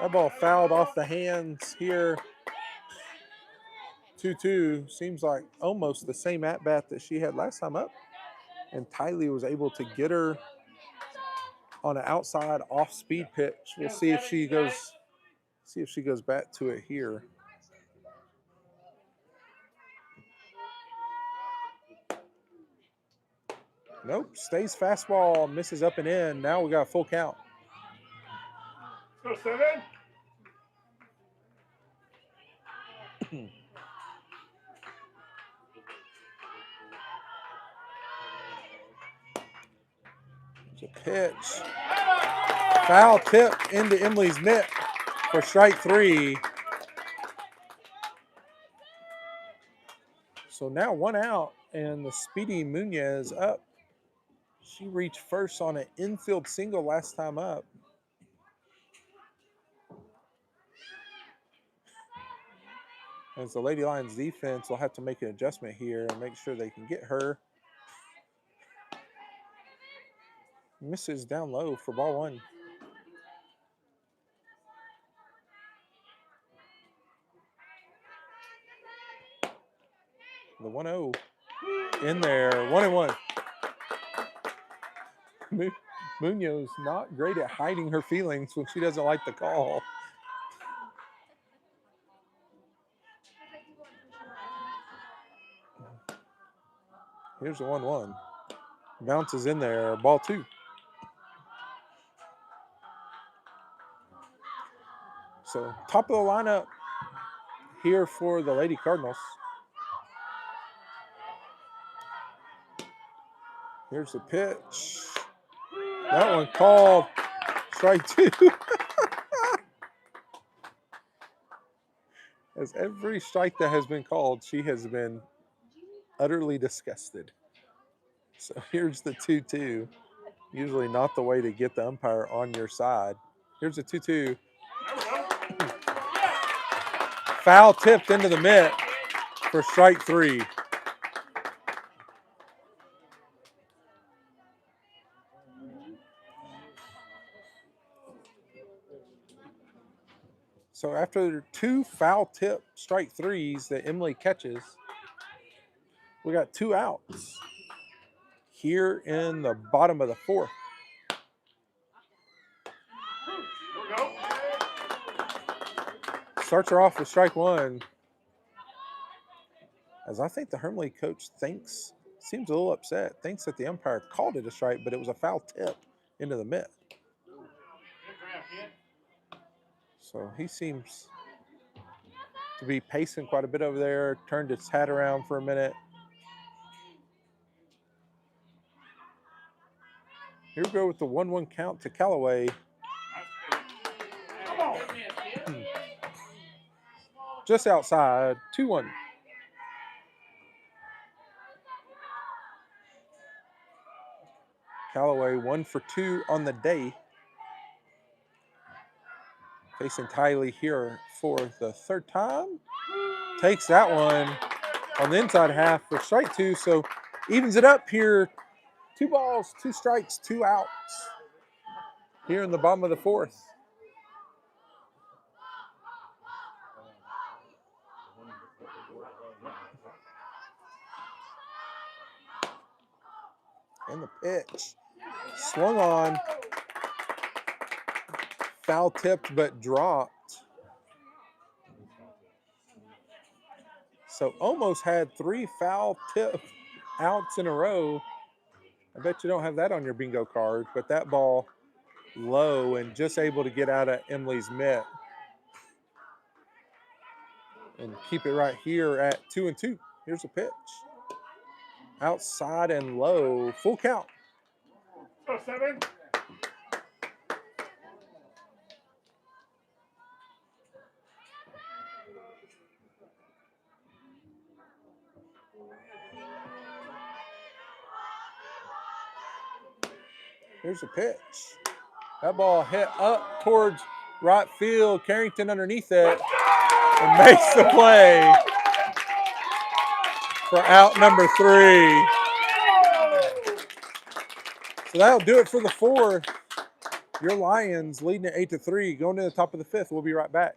That ball fouled off the hands here. 2-2. Seems like almost the same at-bat that she had last time up. And Tylee was able to get her on an outside off-speed pitch. We'll see if she goes back to it here. Nope, stays fastball, misses up and in. Now we got a full count. Let's go, 7. It's a pitch. Foul tip into Hermleigh's mitt for strike 3. So now 1 out, and the speedy Munoz up. She reached first on an infield single last time up. As the Lady Lions defense will have to make an adjustment here and make sure they can get her. Misses down low for ball 1. The 1-0 in there, 1-1. Munoz not great at hiding her feelings when she doesn't like the call. Here's the 1-1. Bounces in there, ball 2. So top of the lineup here for the Lady Cardinals. Here's the pitch. That one called strike 2. As every strike that has been called, she has been utterly disgusted. So here's the 2-2. Usually not the way to get the umpire on your side. Here's the 2-2. Foul tipped into the mitt for strike 3. So after 2 foul tip strike 3s that Hermleigh catches, we got 2 outs here in the bottom of the 4th. Starts her off with strike 1. As I think the Hermleigh coach seems a little upset, thinks that the umpire called it a strike, but it was a foul tip into the mitt. So he seems to be pacing quite a bit over there. Turned its hat around for a minute. Here we go with the 1-1 count to Callaway. Just outside, 2-1. Callaway 1 for 2 on the day. Facing Tylee here for the third time. Takes that one on the inside half for strike 2. So evens it up here. 2 balls, 2 strikes, 2 outs. Here in the bottom of the fourth. And the pitch. Swung on. Foul tipped but dropped. So almost had 3 foul tip outs in a row. I bet you don't have that on your bingo card, but that ball low and just able to get out of Hermleigh's mitt. And keep it right here at 2-2. Here's a pitch. Outside and low. Full count. Go, 7. Here's a pitch. That ball hit up towards right field. Carrington underneath it and makes the play for out number 3. So that'll do it for the fourth. Your Lions leading at 8-3, going to the top of the fifth. We'll be right back.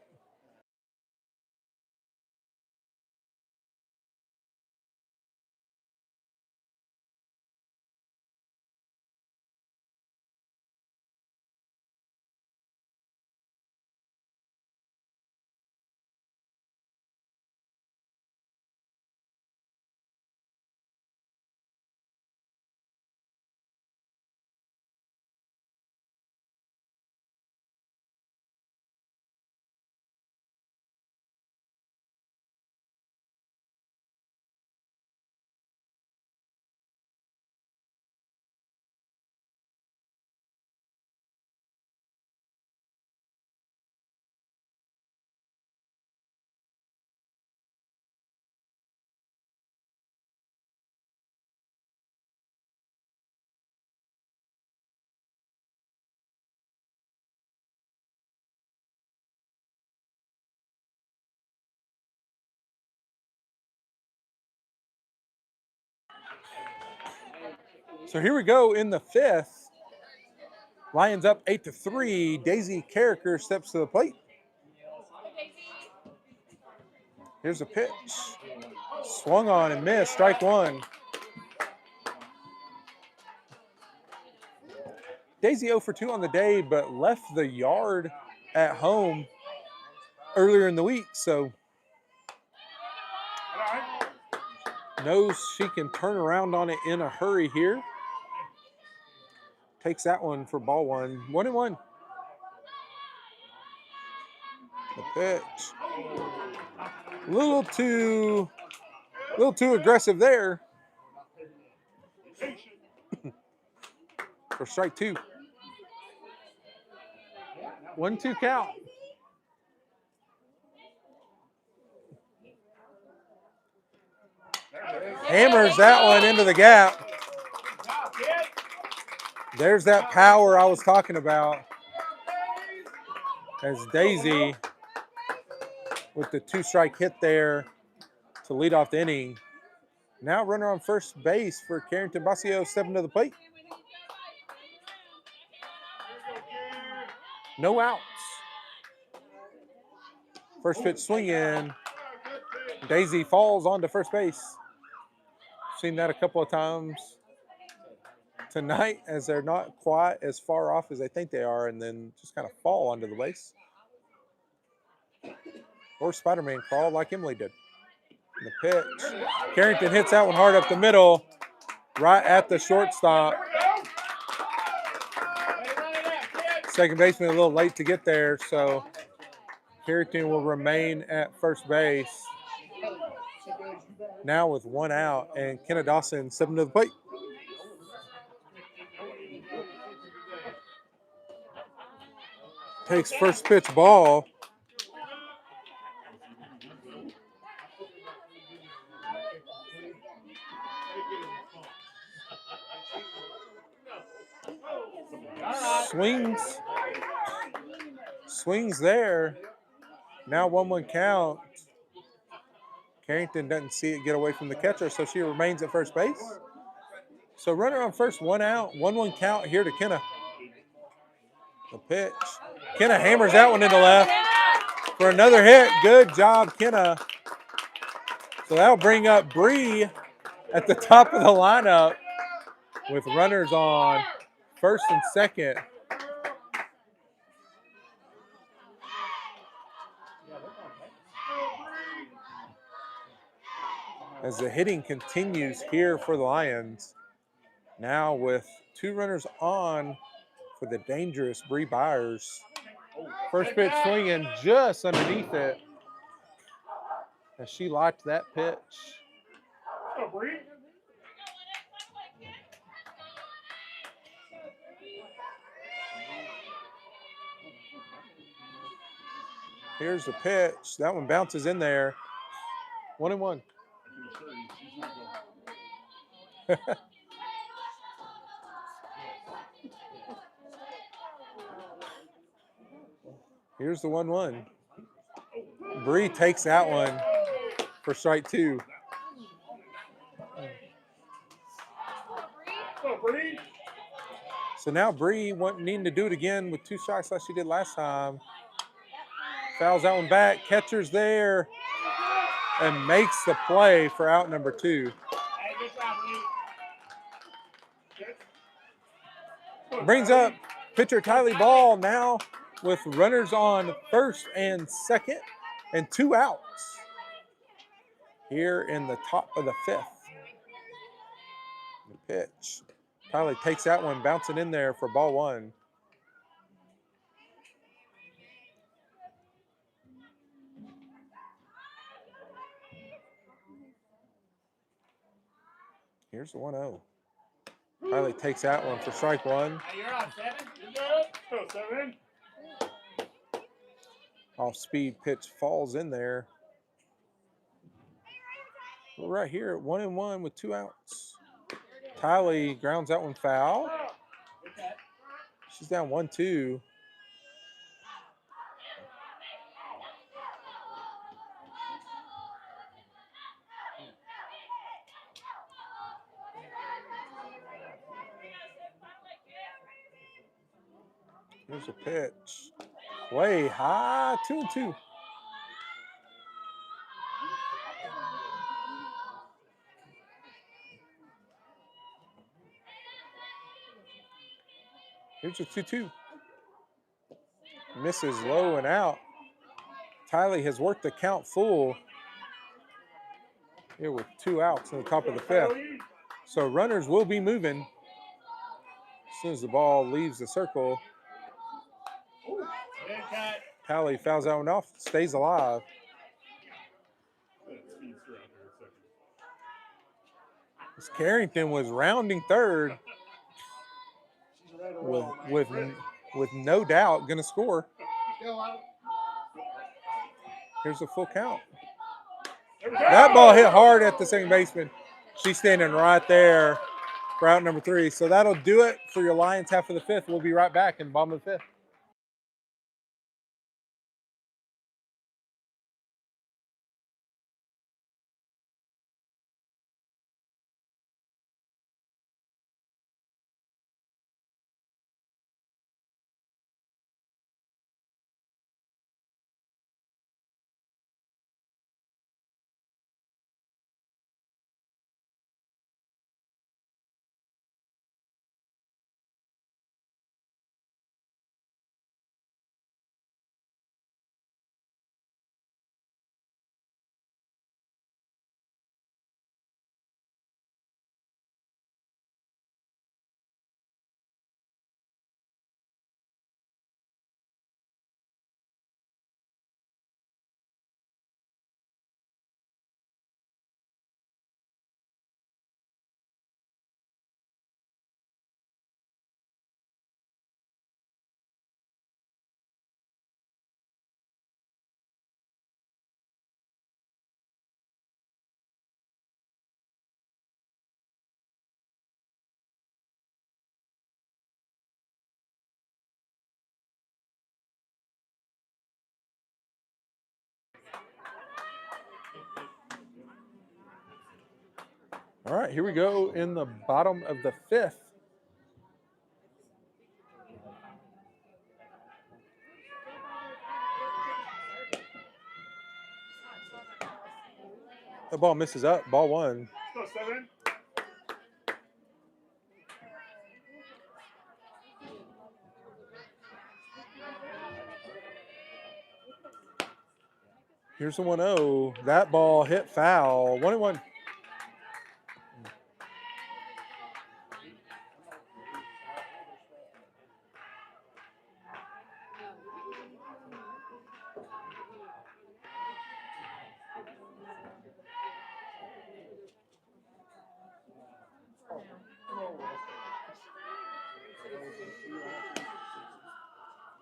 So here we go in the fifth. Lions up 8-3. Daisy Carricker steps to the plate. Here's a pitch. Swung on and missed. Strike 1. Daisy 0 for 2 on the day, but left the yard at home earlier in the week, so knows she can turn around on it in a hurry here. Takes that one for ball 1. 1-1. The pitch. A little too aggressive there. For strike 2. 1-2 count. Hammers that one into the gap. There's that power I was talking about. As Daisy with the 2-strike hit there to lead off the inning. Now runner on first base for Carrington Basio stepping to the plate. No outs. First pitch swing in. Daisy falls onto first base. Seen that a couple of times tonight as they're not quite as far off as they think they are and then just kind of fall onto the base. Or Spider-Man crawl like Hermleigh did. And the pitch. Carrington hits that one hard up the middle, right at the shortstop. Second baseman a little late to get there, so Carrington will remain at first base. Now with one out, and Kenna Dawson stepping to the plate. Takes first pitch ball. Swings there. Now 1-1 count. Carrington doesn't see it get away from the catcher, so she remains at first base. So runner on first, one out, 1-1 count here to Kenna. The pitch. Kenna hammers that one into left for another hit. Good job, Kenna. So that'll bring up Bree at the top of the lineup with runners on first and second. As the hitting continues here for the Lions. Now with 2 runners on for the dangerous Bree Byers. First pitch swinging just underneath it. As she locked that pitch. Here's the pitch. That one bounces in there. 1-1. Here's the 1-1. Bree takes that one for strike 2. So now Bree needing to do it again with 2 strikes like she did last time. Fouls that one back. Catcher's there and makes the play for out number 2. Brings up pitcher Tylee Ball now with runners on first and second and 2 outs here in the top of the 5th. The pitch. Tylee takes that one, bouncing in there for ball 1. Here's the 1-0. Tylee takes that one for strike 1. You're on 7. Off speed pitch falls in there. We're right here at 1-1 with 2 outs. Tylee grounds that one foul. She's down 1-2. Here's a pitch. Way high, 2-2. Here's a 2-2. Misses low and out. Tylee has worked the count full here with 2 outs in the top of the 5th. So runners will be moving as soon as the ball leaves the circle. Tylee fouls that one off, stays alive. As Carrington was rounding third with no doubt going to score. Here's a full count. That ball hit hard at the second baseman. She's standing right there for out number 3. So that'll do it for your Lions half of the 5th. We'll be right back in the bottom of the 5th. All right, here we go in the bottom of the 5th. The ball misses up. Ball 1. Let's go, 7. Here's the 1-0. That ball hit foul. 1-1.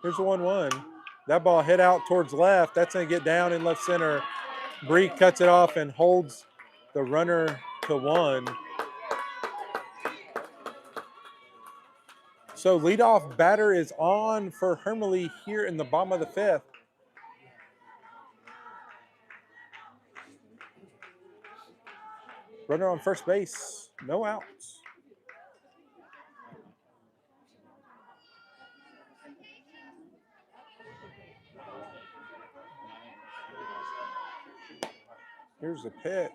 Here's the 1-1. That ball hit out towards left. That's going to get down in left center. Bree cuts it off and holds the runner to 1. So leadoff batter is on for Hermleigh here in the bottom of the 5th. Runner on first base. No outs. Here's the pitch.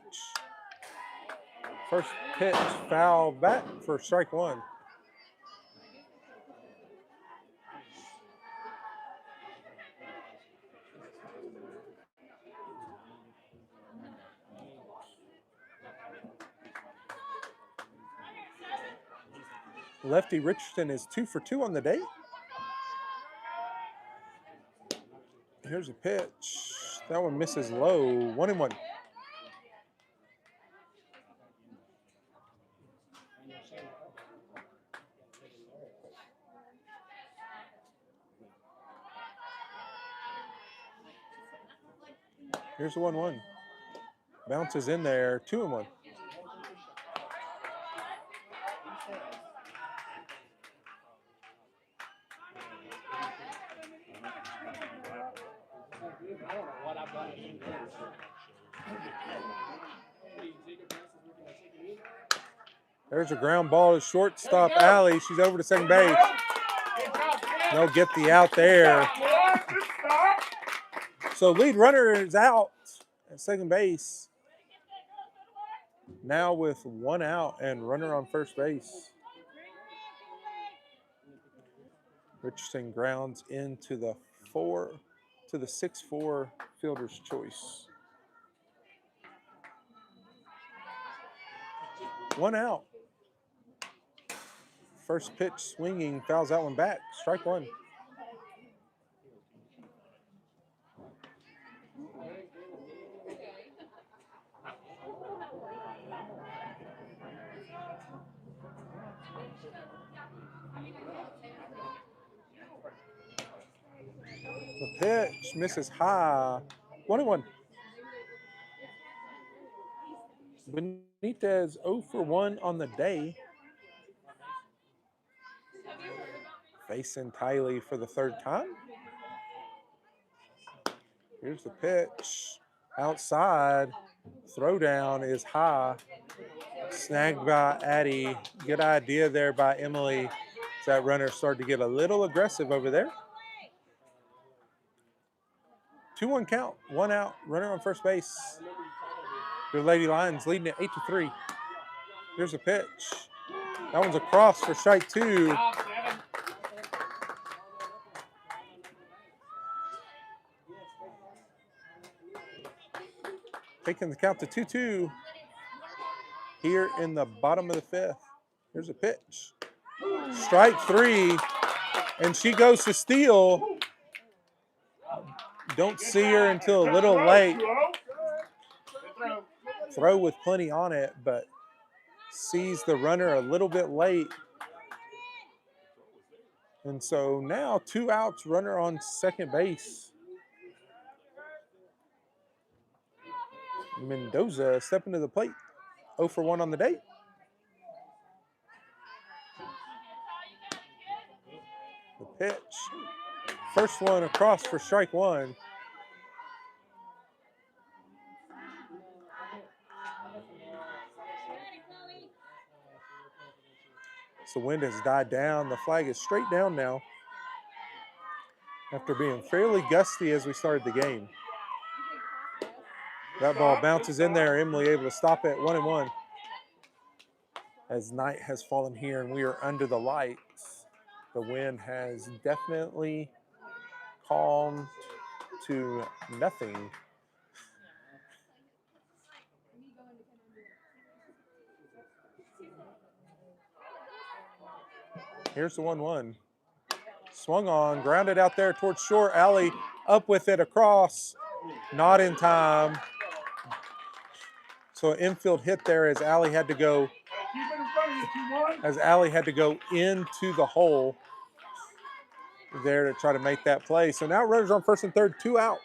First pitch, foul back for strike 1. Lefty Richardson is 2 for 2 on the day. Here's a pitch. That one misses low. 1-1. Here's the 1-1. Bounces in there. 2-1. There's a ground ball to shortstop alley. She's over to second base. They'll get the out there. So lead runner is out at second base. Now with 1 out and runner on first base. Richardson grounds into the 6-4 fielder's choice. 1 out. First pitch swinging, fouls that one back. Strike 1. The pitch misses high. 1-1. Benitez 0 for 1 on the day. Facing Tylee for the 3rd time. Here's the pitch. Outside. Throwdown is high. Snagged by Addie. Good idea there by Emily. That runner started to get a little aggressive over there. 2-1 count. 1 out. Runner on first base. Your Lady Lions leading it 8-3. Here's a pitch. That one's across for strike 2. Taking the count to 2-2 here in the bottom of the 5th. Here's a pitch. Strike 3, and she goes to steal. Don't see her until a little late. Throw with plenty on it, but sees the runner a little bit late. And so now 2 outs, runner on second base. Mendoza stepping to the plate. 0 for 1 on the day. The pitch. First one across for strike 1. So the wind has died down. The flag is straight down now after being fairly gusty as we started the game. That ball bounces in there. Hermleigh able to stop it 1-1 as night has fallen here and we are under the lights. The wind has definitely calmed to nothing. Here's the 1-1. Swung on, grounded out there towards short. Allie up with it across. Not in time. So an infield hit there as Allie had to go. As Allie had to go into the hole there to try to make that play. So now runners on first and third, 2 outs.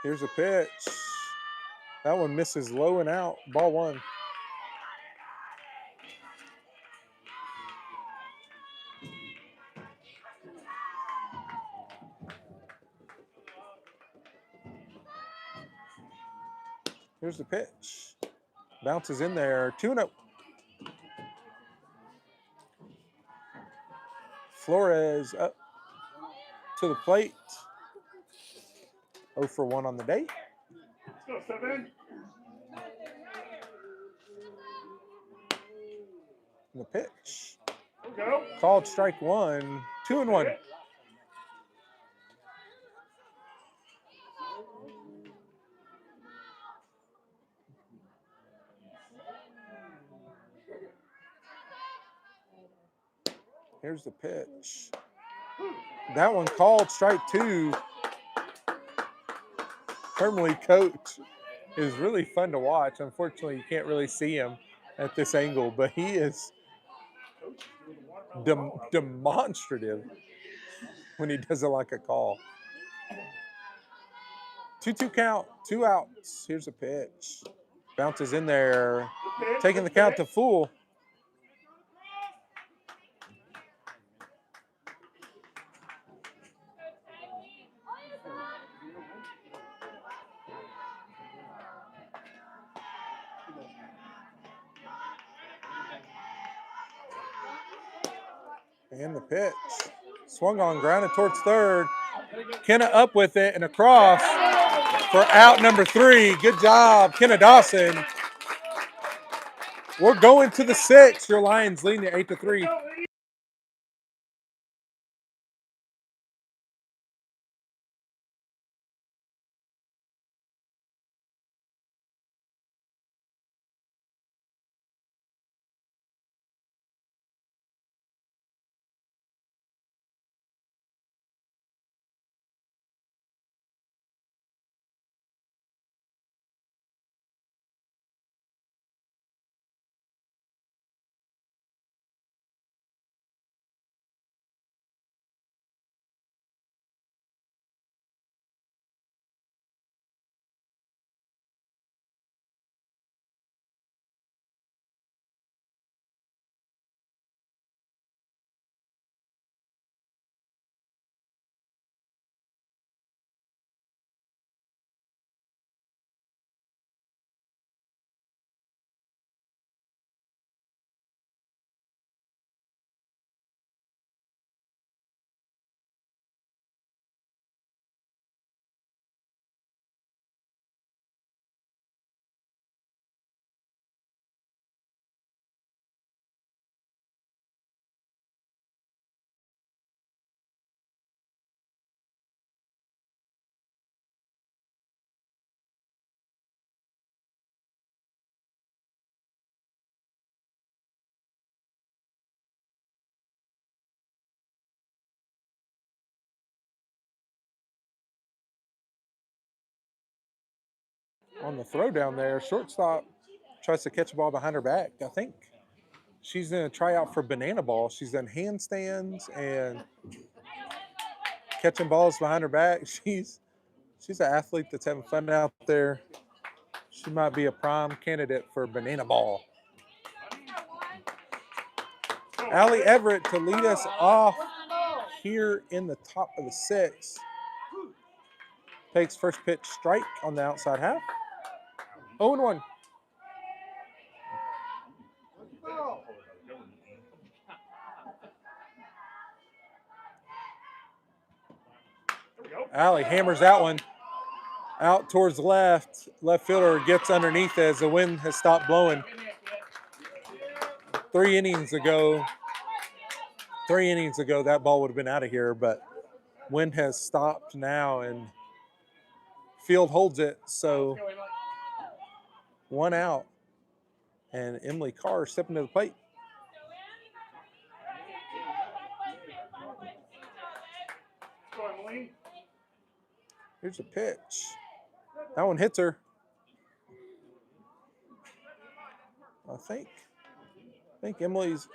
Here's a pitch. That one misses low and out. Ball 1. Here's the pitch. Bounces in there. 2-0. Flores up to the plate. 0 for 1 on the day. Let's go, 7. And the pitch. Go. Called strike 1. 2-1. Here's the pitch. That one called strike 2. Hermleigh coach is really fun to watch. Unfortunately, you can't really see him at this angle, but he is demonstrative when he doesn't like a call. 2-2 count, 2 outs. Here's a pitch. Bounces in there, taking the count to full. And the pitch. Swung on, grounded towards third. Kenna up with it and across for out number 3. Good job, Kenna Dawson. We're going to the 6th. Your Lions leading at 8-3. On the throw down there, shortstop tries to catch a ball behind her back. I think she's going to try out for banana ball. She's done handstands and catching balls behind her back. She's an athlete that's having fun out there. She might be a prime candidate for banana ball. Allie Everett to lead us off here in the top of the 6th. Takes first pitch strike on the outside half. 0-1. Allie hammers that one out towards the left. Left fielder gets underneath as the wind has stopped blowing. 3 innings ago, that ball would have been out of here, but wind has stopped now and field holds it. So 1 out. And Emily Carr stepping to the plate. Here's a pitch. That one hits her. I think Emily's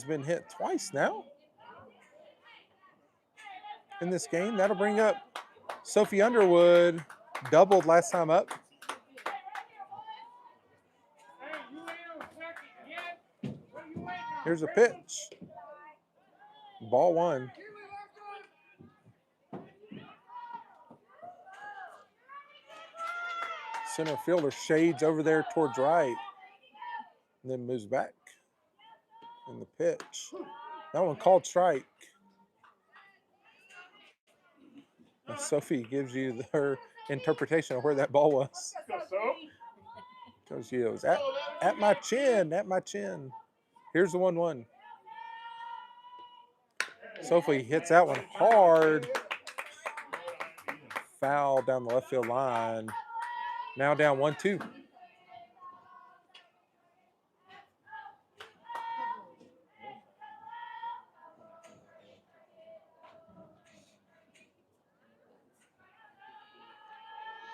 been hit twice now in this game. That'll bring up Sophie Underwood, doubled last time up. Here's a pitch. Ball 1. Center fielder shades over there towards right and then moves back. And the pitch. That one called strike. And Sophie gives you her interpretation of where that ball was. Tells you it was at my chin. Here's the 1-1. Sophie hits that one hard. Foul down the left field line. Now down 1-2.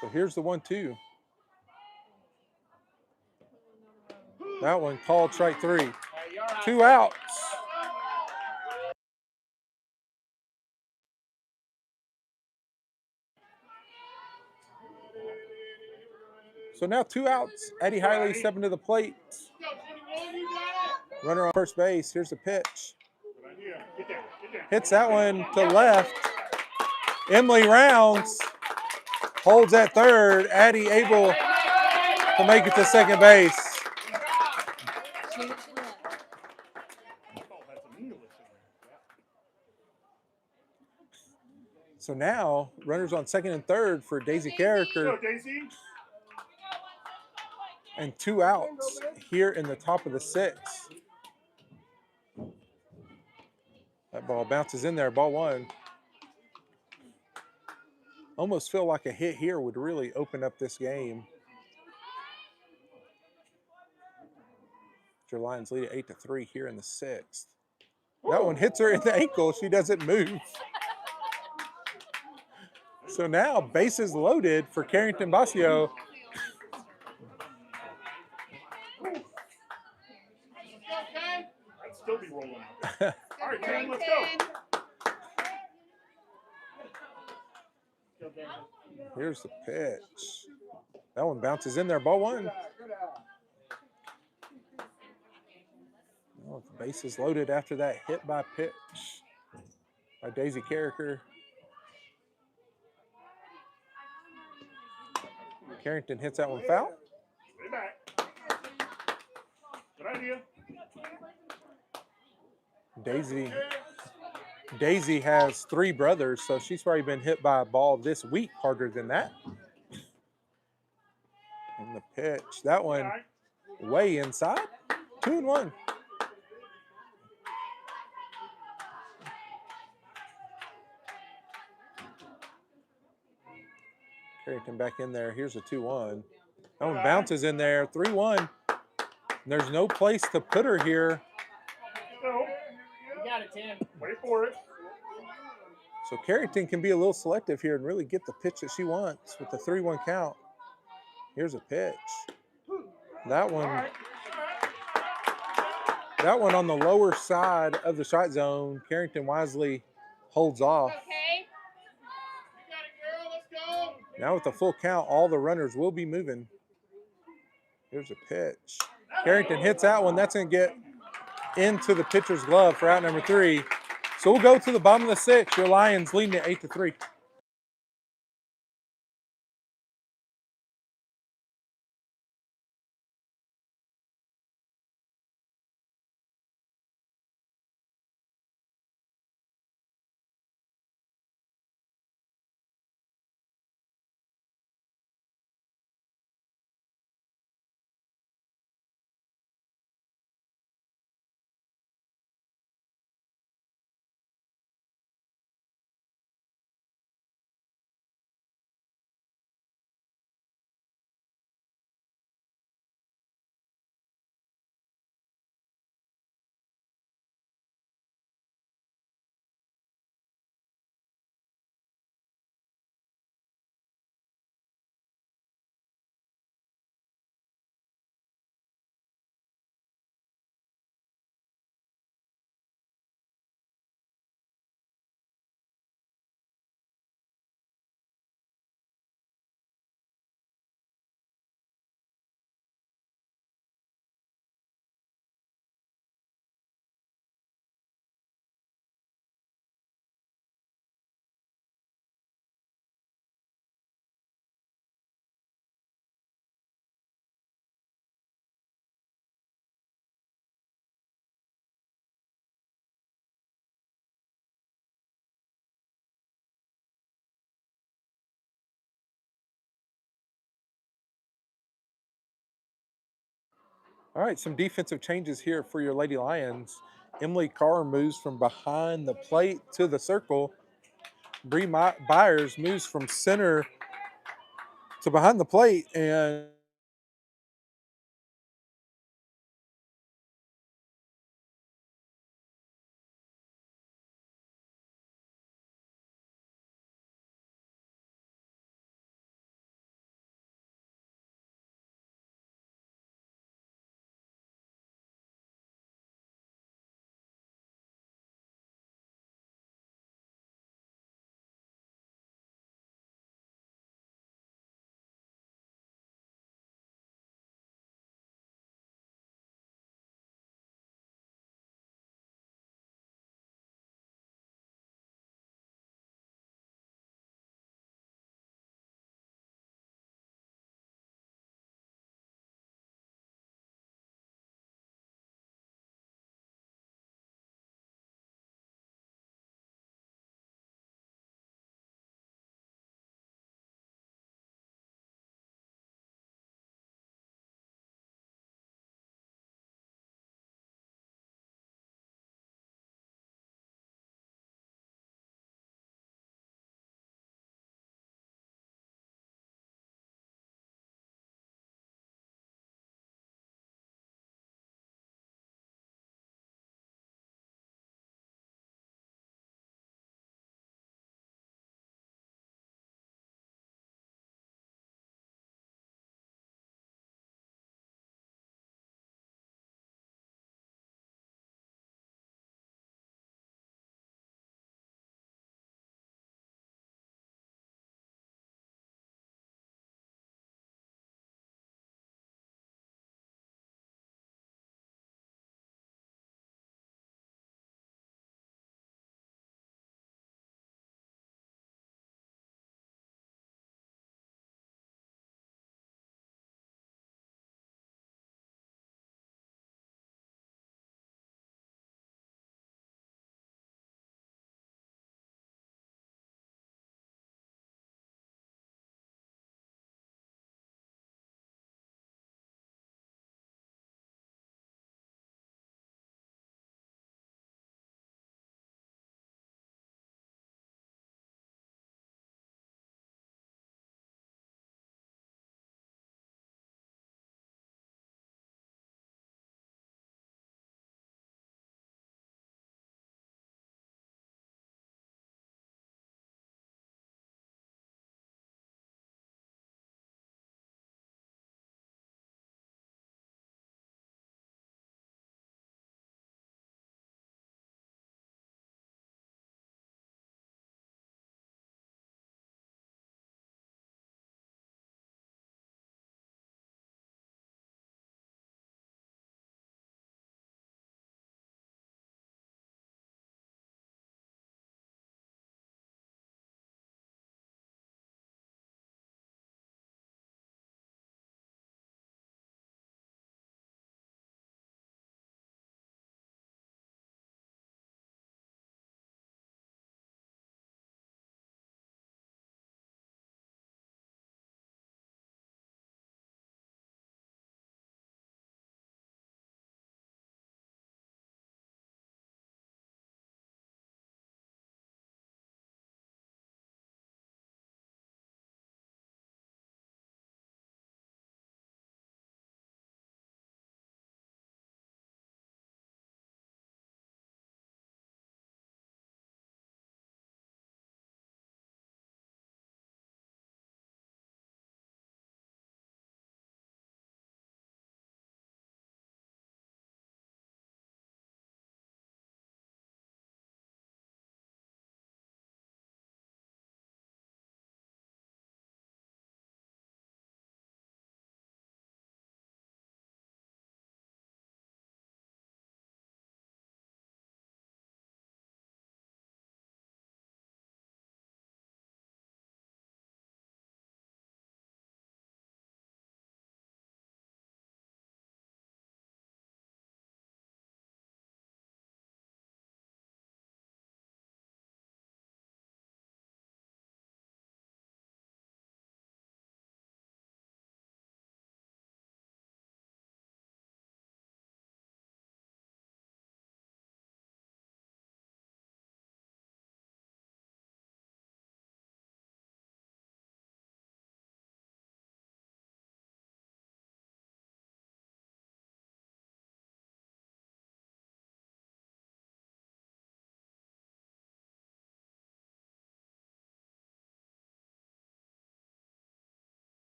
So here's the 1-2. That one called strike 3. 2 outs. So now 2 outs. Eddie Hiley stepping to the plate. Runner on first base. Here's the pitch. Hits that one to left. Emily rounds. Holds at third. Addie able to make it to second base. So now runners on second and third for Daisy Carricker. And 2 outs here in the top of the 6th. That ball bounces in there, ball 1. Almost feel like a hit here would really open up this game. Your Lions lead at 8-3 here in the 6th. That one hits her in the ankle. She doesn't move. So now bases loaded for Carrington Basio. I'd still be rolling. All right, Ken, let's go. Here's the pitch. That one bounces in there, ball 1. Oh, the bases loaded after that hit by pitch by Daisy Carricker. Carrington hits that one foul. Stay back. Good idea. Daisy has 3 brothers, so she's probably been hit by a ball this week harder than that. And the pitch, that one way inside. 2-1. Carrington back in there. Here's a 2-1. That one bounces in there. 3-1. There's no place to put her here. No. You got it, Tim. Wait for it. So Carrington can be a little selective here and really get the pitch that she wants with the 3-1 count. Here's a pitch. That one on the lower side of the strike zone. Carrington wisely holds off. Okay. You got it, girl. Let's go. Now with the full count, all the runners will be moving. Here's a pitch. Carrington hits that one. That's going to get into the pitcher's glove for out number 3. So we'll go to the bottom of the 6th. Your Lions leading at 8-3. All right, some defensive changes here for your Lady Lions. Emily Carr moves from behind the plate to the circle. Bree Byers moves from center to behind the plate. And